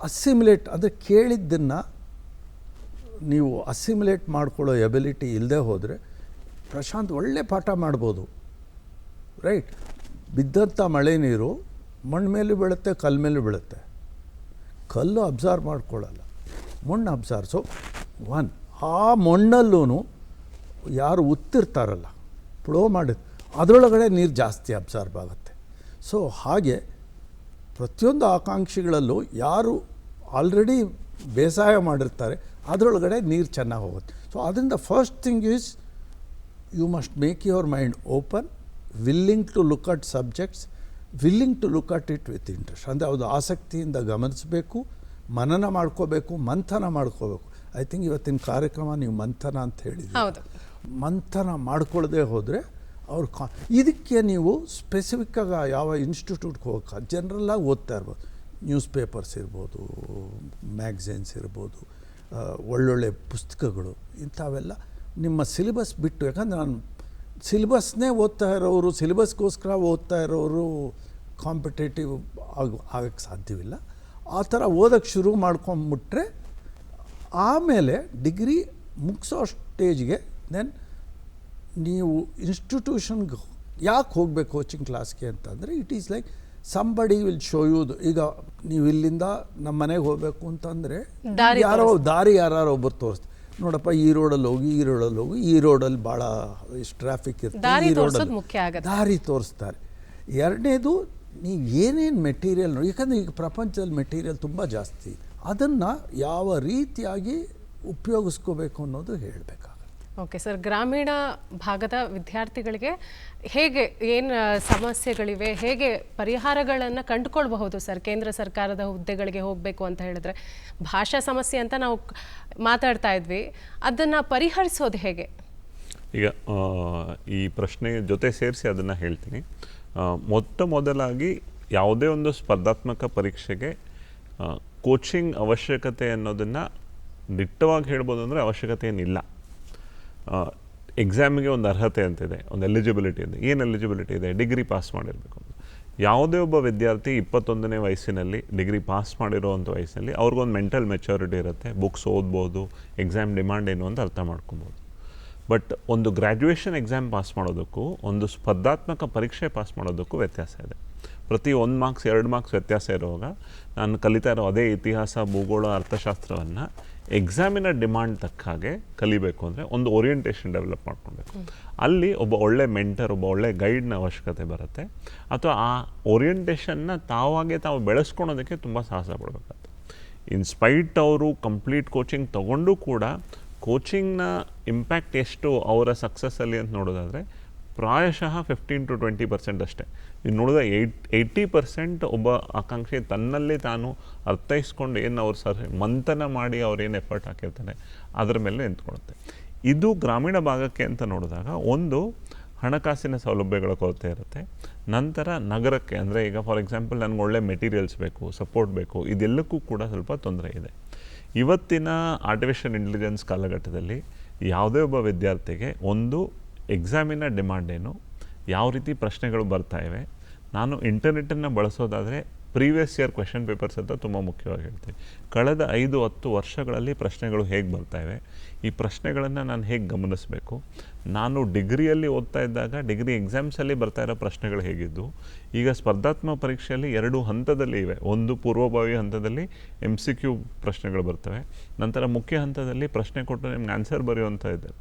B: ಅಸಿಮ್ಯುಲೇಟ್ ಅಂದರೆ ಕೇಳಿದ್ದನ್ನು ನೀವು ಅಸಿಮ್ಯುಲೇಟ್ ಮಾಡ್ಕೊಳ್ಳೋ ಎಬಿಲಿಟಿ ಇಲ್ಲದೆ ಹೋದರೆ ಪ್ರಶಾಂತ್ ಒಳ್ಳೆ ಪಾಠ ಮಾಡ್ಬೋದು, ರೈಟ್? ಬಿದ್ದಂಥ ಮಳೆ ನೀರು ಮಣ್ಣು ಮೇಲೂ ಬೀಳುತ್ತೆ, ಕಲ್ಲು ಮೇಲೂ ಬೀಳುತ್ತೆ. ಕಲ್ಲು ಅಬ್ಸರ್ವ್ ಮಾಡ್ಕೊಳ್ಳಲ್ಲ, ಮಣ್ಣು ಅಬ್ಸರ್ವ್. ಸೊ ಆ ಮಣ್ಣಲ್ಲೂ ಯಾರು ಉತ್ತಿರ್ತಾರಲ್ಲ, ಫ್ಲೋ ಮಾಡಿದ ಅದರೊಳಗಡೆ ನೀರು ಜಾಸ್ತಿ ಅಬ್ಸರ್ವ್ ಆಗುತ್ತೆ. ಸೊ ಹಾಗೆ ಪ್ರತಿಯೊಂದು ಆಕಾಂಕ್ಷಿಗಳಲ್ಲೂ ಯಾರು ಆಲ್ರೆಡಿ ಬೇಸಾಯ ಮಾಡಿರ್ತಾರೆ ಅದರೊಳಗಡೆ ನೀರು ಚೆನ್ನಾಗಿ ಹೋಗುತ್ತೆ. ಸೊ ಅದರಿಂದ first thing is you must make your mind open, willing to look at subjects, willing to look at it with interest. ಅಂದರೆ ಅದು ಆಸಕ್ತಿಯಿಂದ ಗಮನಿಸಬೇಕು, ಮನನ ಮಾಡ್ಕೋಬೇಕು, ಮಂಥನ ಮಾಡ್ಕೋಬೇಕು. ಐ ಥಿಂಕ್ ಇವತ್ತಿನ ಕಾರ್ಯಕ್ರಮ ನೀವು ಮಂಥನ ಅಂತ ಹೇಳಿದ್ರಿ. ಮಂಥನ ಮಾಡ್ಕೊಳ್ಳದೆ ಹೋದರೆ ಅವ್ರು ಇದಕ್ಕೆ ನೀವು ಸ್ಪೆಸಿಫಿಕ್ಕಾಗಿ ಯಾವ ಇನ್ಸ್ಟಿಟ್ಯೂಟ್ಗೆ ಹೋಗಕ್ಕೆ ಜನರಲ್ಲಾಗಿ ಓದ್ತಾ ಇರ್ಬೋದು. ನ್ಯೂಸ್ ಪೇಪರ್ಸ್ ಇರ್ಬೋದು, ಮ್ಯಾಗ್ಝಿನ್ಸ್ ಇರ್ಬೋದು, ಒಳ್ಳೊಳ್ಳೆ ಪುಸ್ತಕಗಳು, ಇಂಥವೆಲ್ಲ ನಿಮ್ಮ ಸಿಲೆಬಸ್ ಬಿಟ್ಟು. ಯಾಕಂದರೆ ನಾನು ಸಿಲೆಬಸ್ನೇ ಓದ್ತಾ ಇರೋರು, ಸಿಲೆಬಸ್ಗೋಸ್ಕರ ಓದ್ತಾ ಇರೋರು ಕಾಂಪಿಟೇಟಿವ್ ಆಗಕ್ಕೆ ಸಾಧ್ಯವಿಲ್ಲ. ಆ ಥರ ಓದೋಕ್ಕೆ ಶುರು ಮಾಡ್ಕೊಂಬಿಟ್ರೆ ಆಮೇಲೆ ಡಿಗ್ರಿ ಮುಗಿಸೋ ಸ್ಟೇಜ್ಗೆ ದೆನ್ ನೀವು ಇನ್ಸ್ಟಿಟ್ಯೂಷನ್ಗೆ ಯಾಕೆ ಹೋಗಬೇಕು ಕೋಚಿಂಗ್ ಕ್ಲಾಸ್ಗೆ ಅಂತಂದರೆ it is like somebody will show you. ಈಗ ನೀವು ಇಲ್ಲಿಂದ ನಮ್ಮ ಮನೆಗೆ ಹೋಗಬೇಕು ಅಂತಂದರೆ ಯಾರೋ ಒಬ್ಬರು ತೋರಿಸ್ತಾರೆ, ನೋಡಪ್ಪ ಈ ರೋಡಲ್ಲಿ ಹೋಗಿ, ಈ ರೋಡಲ್ಲಿ ಹೋಗಿ, ಈ ರೋಡಲ್ಲಿ ಭಾಳ ಇಷ್ಟು ಟ್ರಾಫಿಕ್ ಇರ್ತದೆ, ಈ ರೋಡಲ್ಲಿ ದಾರಿ ತೋರಿಸ್ತಾರೆ. ಎರಡನೇದು ನೀವು ಏನೇನು ಮೆಟೀರಿಯಲ್ ನೋಡಿ, ಯಾಕಂದರೆ ಈಗ ಪ್ರಪಂಚದಲ್ಲಿ ಮೆಟೀರಿಯಲ್ ತುಂಬ ಜಾಸ್ತಿ, ಅದನ್ನು ಯಾವ ರೀತಿಯಾಗಿ ಉಪಯೋಗಿಸ್ಕೋಬೇಕು ಅನ್ನೋದು ಹೇಳಬೇಕಾಗುತ್ತೆ.
A: ಓಕೆ ಸರ್, ಗ್ರಾಮೀಣ ಭಾಗದ ವಿದ್ಯಾರ್ಥಿಗಳಿಗೆ ಹೇಗೆ ಏನು ಸಮಸ್ಯೆಗಳಿವೆ, ಹೇಗೆ ಪರಿಹಾರಗಳನ್ನು ಕಂಡುಕೊಳ್ಬಹುದು ಸರ್? ಕೇಂದ್ರ ಸರ್ಕಾರದ ಹುದ್ದೆಗಳಿಗೆ ಹೋಗಬೇಕು ಅಂತ ಹೇಳಿದ್ರೆ ಭಾಷಾ ಸಮಸ್ಯೆ ಅಂತ ನಾವು ಮಾತಾಡ್ತಾ ಇದ್ವಿ, ಅದನ್ನು ಪರಿಹರಿಸೋದು ಹೇಗೆ?
C: ಈಗ ಈ ಪ್ರಶ್ನೆ ಜೊತೆ ಸೇರಿಸಿ ಅದನ್ನು ಹೇಳ್ತೀನಿ. ಮೊದಲಾಗಿ ಯಾವುದೇ ಒಂದು ಸ್ಪರ್ಧಾತ್ಮಕ ಪರೀಕ್ಷೆಗೆ ಕೋಚಿಂಗ್ ಅವಶ್ಯಕತೆ ಅನ್ನೋದನ್ನು ದಿಟ್ಟವಾಗಿ ಹೇಳ್ಬೋದು. ಅಂದರೆ ಅವಶ್ಯಕತೆ ಏನಿಲ್ಲ. ಎಕ್ಸಾಮಿಗೆ ಒಂದು ಅರ್ಹತೆ ಅಂತಿದೆ, ಒಂದು ಎಲಿಜಿಬಿಲಿಟಿ ಇದೆ. ಏನು ಎಲಿಜಿಬಿಲಿಟಿ ಇದೆ? ಡಿಗ್ರಿ ಪಾಸ್ ಮಾಡಿರಬೇಕು ಅಂತ. ಯಾವುದೇ ಒಬ್ಬ ವಿದ್ಯಾರ್ಥಿ 21ನೇ ವಯಸ್ಸಿನಲ್ಲಿ ಡಿಗ್ರಿ ಪಾಸ್ ಮಾಡಿರೋವಂಥ ವಯಸ್ಸಿನಲ್ಲಿ ಅವ್ರಿಗೊಂದು ಮೆಂಟಲ್ ಮೆಚ್ಯೂರಿಟಿ ಇರುತ್ತೆ, ಬುಕ್ಸ್ ಓದ್ಬೋದು, ಎಕ್ಸಾಮ್ ಡಿಮಾಂಡ್ ಏನು ಅಂತ ಅರ್ಥ ಮಾಡ್ಕೊಬೋದು. ಬಟ್ ಒಂದು ಗ್ರ್ಯಾಜುಯೇಷನ್ ಎಕ್ಸಾಮ್ ಪಾಸ್ ಮಾಡೋದಕ್ಕೂ ಒಂದು ಸ್ಪರ್ಧಾತ್ಮಕ ಪರೀಕ್ಷೆ ಪಾಸ್ ಮಾಡೋದಕ್ಕೂ ವ್ಯತ್ಯಾಸ ಇದೆ. ಪ್ರತಿ 1 ಮಾರ್ಕ್ಸ್ 2 ಮಾರ್ಕ್ಸ್ ವ್ಯತ್ಯಾಸ ಇರುವಾಗ ನಾನು ಕಲಿತಾ ಇರೋ ಅದೇ ಇತಿಹಾಸ, ಭೂಗೋಳ, ಅರ್ಥಶಾಸ್ತ್ರವನ್ನು ಎಕ್ಸಾಮಿನ ಡಿಮಾಂಡ್ ತಕ್ಕ ಹಾಗೆ ಕಲಿಬೇಕು ಅಂದರೆ ಒಂದು ಓರಿಯೆಂಟೇಷನ್ ಡೆವಲಪ್ ಮಾಡ್ಕೊಳ್ಬೇಕು. ಅಲ್ಲಿ ಒಬ್ಬ ಒಳ್ಳೆ ಮೆಂಟರ್, ಒಬ್ಬ ಒಳ್ಳೆ ಗೈಡ್ನ ಅವಶ್ಯಕತೆ ಬರುತ್ತೆ. ಅಥವಾ ಆ ಓರಿಯೆಂಟೇಷನ್ನ ತಾವು ಬೆಳೆಸ್ಕೊಳೋದಕ್ಕೆ ತುಂಬ ಸಾಹಸ ಪಡಬೇಕಾಗುತ್ತೆ. ಇನ್ಸ್ಪೈಟ್ ಅವರು ಕಂಪ್ಲೀಟ್ ಕೋಚಿಂಗ್ ತೊಗೊಂಡು ಕೂಡ ಕೋಚಿಂಗ್ನ ಇಂಪ್ಯಾಕ್ಟ್ ಎಷ್ಟು ಅವರ ಸಕ್ಸಸ್ಸಲ್ಲಿ ಅಂತ ನೋಡೋದಾದರೆ ಪ್ರಾಯಶಃ 15 to 20% ಅಷ್ಟೇ. ನೀವು ನೋಡಿದ 80% ಒಬ್ಬ ಆಕಾಂಕ್ಷಿ ತನ್ನಲ್ಲಿ ತಾನು ಅರ್ಥೈಸ್ಕೊಂಡು ಏನು ಅವ್ರು ಮಂಥನ ಮಾಡಿ ಅವ್ರೇನು ಎಫರ್ಟ್ ಹಾಕಿರ್ತಾನೆ ಅದರ ಮೇಲೆ ನಿಂತ್ಕೊಳುತ್ತೆ. ಇದು ಗ್ರಾಮೀಣ ಭಾಗಕ್ಕೆ ಅಂತ ನೋಡಿದಾಗ ಒಂದು ಹಣಕಾಸಿನ ಸೌಲಭ್ಯಗಳ ಕೊರತೆ ಇರುತ್ತೆ. ನಂತರ ನಗರಕ್ಕೆ ಅಂದರೆ ಈಗ ಫಾರ್ ಎಕ್ಸಾಂಪಲ್ ನನಗೆ ಒಳ್ಳೆ ಮೆಟೀರಿಯಲ್ಸ್ ಬೇಕು, ಸಪೋರ್ಟ್ ಬೇಕು, ಇದೆಲ್ಲಕ್ಕೂ ಕೂಡ ಸ್ವಲ್ಪ ತೊಂದರೆ ಇದೆ. ಇವತ್ತಿನ ಆರ್ಟಿಫಿಷಿಯಲ್ ಇಂಟೆಲಿಜೆನ್ಸ್ ಕಾಲಘಟ್ಟದಲ್ಲಿ ಯಾವುದೇ ಒಬ್ಬ ವಿದ್ಯಾರ್ಥಿಗೆ ಒಂದು ಎಕ್ಸಾಮಿನ ಡಿಮಾಂಡ್ ಏನು, ಯಾವ ರೀತಿ ಪ್ರಶ್ನೆಗಳು ಬರ್ತಾ ಇವೆ. ನಾನು ಇಂಟರ್ನೆಟ್ಟನ್ನು ಬಳಸೋದಾದರೆ ಪ್ರೀವಿಯಸ್ ಇಯರ್ ಕ್ವೆಶನ್ ಪೇಪರ್ಸ್ ಅಂತ ತುಂಬ ಮುಖ್ಯವಾಗಿ ಹೇಳ್ತೀವಿ. ಕಳೆದ 5-10 ವರ್ಷಗಳಲ್ಲಿ ಪ್ರಶ್ನೆಗಳು ಹೇಗೆ ಬರ್ತಾ ಇವೆ, ಈ ಪ್ರಶ್ನೆಗಳನ್ನು ನಾನು ಹೇಗೆ ಗಮನಿಸಬೇಕು. ನಾನು ಡಿಗ್ರಿಯಲ್ಲಿ ಓದ್ತಾ ಇದ್ದಾಗ ಡಿಗ್ರಿ ಎಕ್ಸಾಮ್ಸಲ್ಲಿ ಬರ್ತಾ ಇರೋ ಪ್ರಶ್ನೆಗಳು ಹೇಗಿದ್ದು, ಈಗ ಸ್ಪರ್ಧಾತ್ಮಕ ಪರೀಕ್ಷೆಯಲ್ಲಿ 2 ಹಂತದಲ್ಲಿ ಇವೆ. ಒಂದು ಪೂರ್ವಭಾವಿ ಹಂತದಲ್ಲಿ MCQ ಪ್ರಶ್ನೆಗಳು ಬರ್ತವೆ, ನಂತರ ಮುಖ್ಯ ಹಂತದಲ್ಲಿ ಪ್ರಶ್ನೆ ಕೊಟ್ಟು ನಿಮ್ಗೆ ಆನ್ಸರ್ ಬರೆಯುವಂಥ ಇದೆ.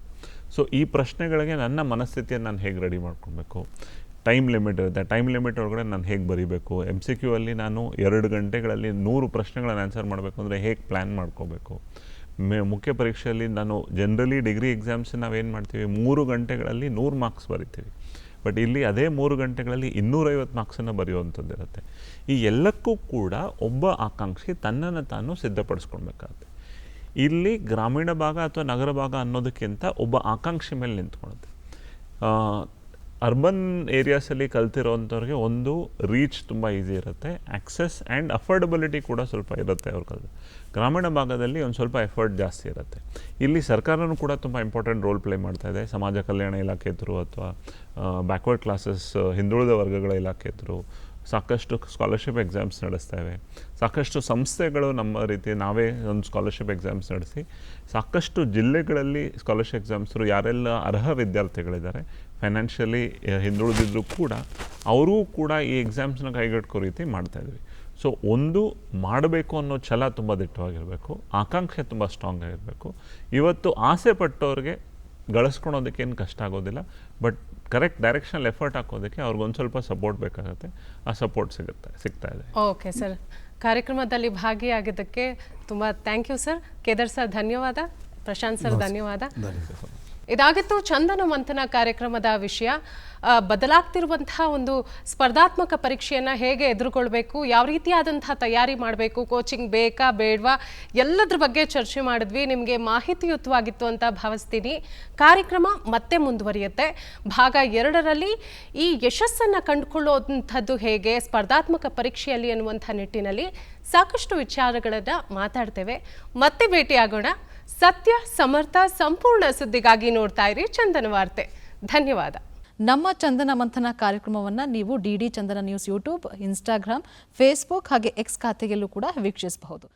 C: ಸೊ ಈ ಪ್ರಶ್ನೆಗಳಿಗೆ ನನ್ನ ಮನಸ್ಥಿತಿಯನ್ನು ನಾನು ಹೇಗೆ ರೆಡಿ ಮಾಡ್ಕೊಳ್ಬೇಕು, ಟೈಮ್ ಲಿಮಿಟ್ ಇರುತ್ತೆ. ಟೈಮ್ ಲಿಮಿಟ್ ಒಳಗಡೆ ನಾನು ಹೇಗೆ ಬರೀಬೇಕು, MCQ ಅಲ್ಲಿ ನಾನು 2 ಗಂಟೆಗಳಲ್ಲಿ 100 ಪ್ರಶ್ನೆಗಳನ್ನು ಆನ್ಸರ್ ಮಾಡಬೇಕು ಅಂದರೆ ಹೇಗೆ ಪ್ಲ್ಯಾನ್ ಮಾಡ್ಕೋಬೇಕು. ಮುಖ್ಯ ಪರೀಕ್ಷೆಯಲ್ಲಿ ನಾನು ಜನರಲಿ ಡಿಗ್ರಿ ಎಕ್ಸಾಮ್ಸ್ ನಾವೇನು ಮಾಡ್ತೀವಿ 3 ಗಂಟೆಗಳಲ್ಲಿ 100 ಮಾರ್ಕ್ಸ್ ಬರಿತೀವಿ. ಬಟ್ ಇಲ್ಲಿ ಅದೇ 3 ಗಂಟೆಗಳಲ್ಲಿ 250 ಮಾರ್ಕ್ಸನ್ನು ಬರೆಯುವಂಥದ್ದು ಇರುತ್ತೆ. ಈ ಎಲ್ಲಕ್ಕೂ ಕೂಡ ಒಬ್ಬ ಆಕಾಂಕ್ಷಿ ತನ್ನನ್ನು ತಾನು ಸಿದ್ಧಪಡಿಸ್ಕೊಳ್ಬೇಕಾಗುತ್ತೆ. ಇಲ್ಲಿ ಗ್ರಾಮೀಣ ಭಾಗ ಅಥವಾ ನಗರ ಭಾಗ ಅನ್ನೋದಕ್ಕಿಂತ ಒಬ್ಬ ಆಕಾಂಕ್ಷಿ ಮೇಲೆ ನಿಂತ್ಕೊಳ್ಳುತ್ತೆ. ಅರ್ಬನ್ ಏರಿಯಾಸಲ್ಲಿ ಕಲ್ತಿರೋವಂಥವ್ರಿಗೆ ಒಂದು ರೀಚ್ ತುಂಬ ಈಸಿ ಇರುತ್ತೆ, ಆ್ಯಕ್ಸೆಸ್ ಆ್ಯಂಡ್ ಅಫೋರ್ಡಬಿಲಿಟಿ ಕೂಡ ಸ್ವಲ್ಪ ಇರುತ್ತೆ ಅವ್ರ ಕಲ್ತು. ಗ್ರಾಮೀಣ ಭಾಗದಲ್ಲಿ ಒಂದು ಸ್ವಲ್ಪ ಎಫರ್ಟ್ ಜಾಸ್ತಿ ಇರುತ್ತೆ. ಇಲ್ಲಿ ಸರ್ಕಾರನೂ ಕೂಡ ತುಂಬ ಇಂಪಾರ್ಟೆಂಟ್ ರೋಲ್ ಪ್ಲೇ ಮಾಡ್ತಾ ಇದೆ. ಸಮಾಜ ಕಲ್ಯಾಣ ಇಲಾಖೆ ಥ್ರೂ ಅಥವಾ ಬ್ಯಾಕ್ವರ್ಡ್ ಕ್ಲಾಸಸ್ ಹಿಂದುಳಿದ ವರ್ಗಗಳ ಇಲಾಖೆ ಥ್ರೂ ಸಾಕಷ್ಟು ಸ್ಕಾಲರ್ಶಿಪ್ ಎಕ್ಸಾಮ್ಸ್ ನಡೆಸ್ತೇವೆ. ಸಾಕಷ್ಟು ಸಂಸ್ಥೆಗಳು ನಮ್ಮ ರೀತಿ ನಾವೇ ಒಂದು ಸ್ಕಾಲರ್ಶಿಪ್ ಎಕ್ಸಾಮ್ಸ್ ನಡೆಸಿ ಸಾಕಷ್ಟು ಜಿಲ್ಲೆಗಳಲ್ಲಿ ಸ್ಕಾಲರ್ಶಿಪ್ ಎಕ್ಸಾಮ್ಸ್ ಥ್ರೂ ಯಾರೆಲ್ಲ ಅರ್ಹ ವಿದ್ಯಾರ್ಥಿಗಳಿದ್ದಾರೆ, ಫೈನಾನ್ಷಿಯಲಿ ಹಿಂದುಳಿದಿದ್ರು ಕೂಡ ಅವರೂ ಕೂಡ ಈ ಎಕ್ಸಾಮ್ಸ್ನ ಕೈಗೆಟಕೋ ರೀತಿ ಮಾಡ್ತಾಯಿದ್ವಿ. ಸೊ ಒಂದು ಮಾಡಬೇಕು ಅನ್ನೋ ಛಲ ತುಂಬ ದಿಟ್ಟವಾಗಿರಬೇಕು, ಆಕಾಂಕ್ಷೆ ತುಂಬ ಸ್ಟ್ರಾಂಗ್ ಆಗಿರಬೇಕು. ಇವತ್ತು ಆಸೆ ಪಟ್ಟವ್ರಿಗೆ ಗಳಿಸ್ಕೊಳೋದಕ್ಕೇನು ಕಷ್ಟ ಆಗೋದಿಲ್ಲ, ಬಟ್ ಕರೆಕ್ಟ್ ಡೈರೆಕ್ಷನಲ್ಲಿ ಎಫರ್ಟ್ ಹಾಕೋದಕ್ಕೆ ಅವ್ರಿಗೊಂದು ಸ್ವಲ್ಪ ಸಪೋರ್ಟ್ ಬೇಕಾಗುತ್ತೆ. ಆ ಸಪೋರ್ಟ್ ಸಿಗ್ತಾ ಇದೆ.
A: ಓಕೆ ಸರ್, ಕಾರ್ಯಕ್ರಮದಲ್ಲಿ ಭಾಗಿಯಾಗಿದ್ದಕ್ಕೆ ತುಂಬ thank you sir. Kedar sir ಧನ್ಯವಾದ, ಪ್ರಶಾಂತ್ ಸರ್ ಧನ್ಯವಾದ. ಇದಾಗಿತ್ತು ಚಂದನ ಮಂಥನ ಕಾರ್ಯಕ್ರಮದ ವಿಷಯ. ಬದಲಾಗ್ತಿರುವಂತಹ ಒಂದು ಸ್ಪರ್ಧಾತ್ಮಕ ಪರೀಕ್ಷೆಯನ್ನು ಹೇಗೆ ಎದುರುಗೊಳ್ಬೇಕು, ಯಾವ ರೀತಿಯಾದಂತಹ ತಯಾರಿ ಮಾಡಬೇಕು, ಕೋಚಿಂಗ್ ಬೇಕಾ ಬೇಡವಾ, ಎಲ್ಲದ್ರ ಬಗ್ಗೆ ಚರ್ಚೆ ಮಾಡಿದ್ವಿ. ನಿಮಗೆ ಮಾಹಿತಿಯುತವಾಗಿತ್ತು ಅಂತ ಭಾವಿಸ್ತೀನಿ. ಕಾರ್ಯಕ್ರಮ ಮತ್ತೆ ಮುಂದುವರಿಯುತ್ತೆ. ಭಾಗ 2ರಲ್ಲಿ ಈ ಯಶಸ್ಸನ್ನು ಕಂಡುಕೊಳ್ಳುವಂಥದ್ದು ಹೇಗೆ ಸ್ಪರ್ಧಾತ್ಮಕ ಪರೀಕ್ಷೆಯಲ್ಲಿ ಅನ್ನುವಂಥ ನಿಟ್ಟಿನಲ್ಲಿ ಸಾಕಷ್ಟು ವಿಚಾರಗಳನ್ನು ಮಾತಾಡ್ತೇವೆ. ಮತ್ತೆ ಭೇಟಿಯಾಗೋಣ. ಸತ್ಯ, ಸಮರ್ಥ, ಸಂಪೂರ್ಣ ಸುದ್ದಿಗಾಗಿ ನೋಡ್ತಾ ಇರಿ ಚಂದನ ವಾರ್ತೆ. ಧನ್ಯವಾದ.
D: ನಮ್ಮ ಚಂದನ ಮಂಥನ ಕಾರ್ಯಕ್ರಮವನ್ನು ನೀವು DD ಚಂದನ ನ್ಯೂಸ್ ಯೂಟ್ಯೂಬ್, ಇನ್ಸ್ಟಾಗ್ರಾಮ್, ಫೇಸ್ಬುಕ್ ಹಾಗೆ X ಖಾತೆಯಲ್ಲೂ ಕೂಡ ವೀಕ್ಷಿಸಬಹುದು.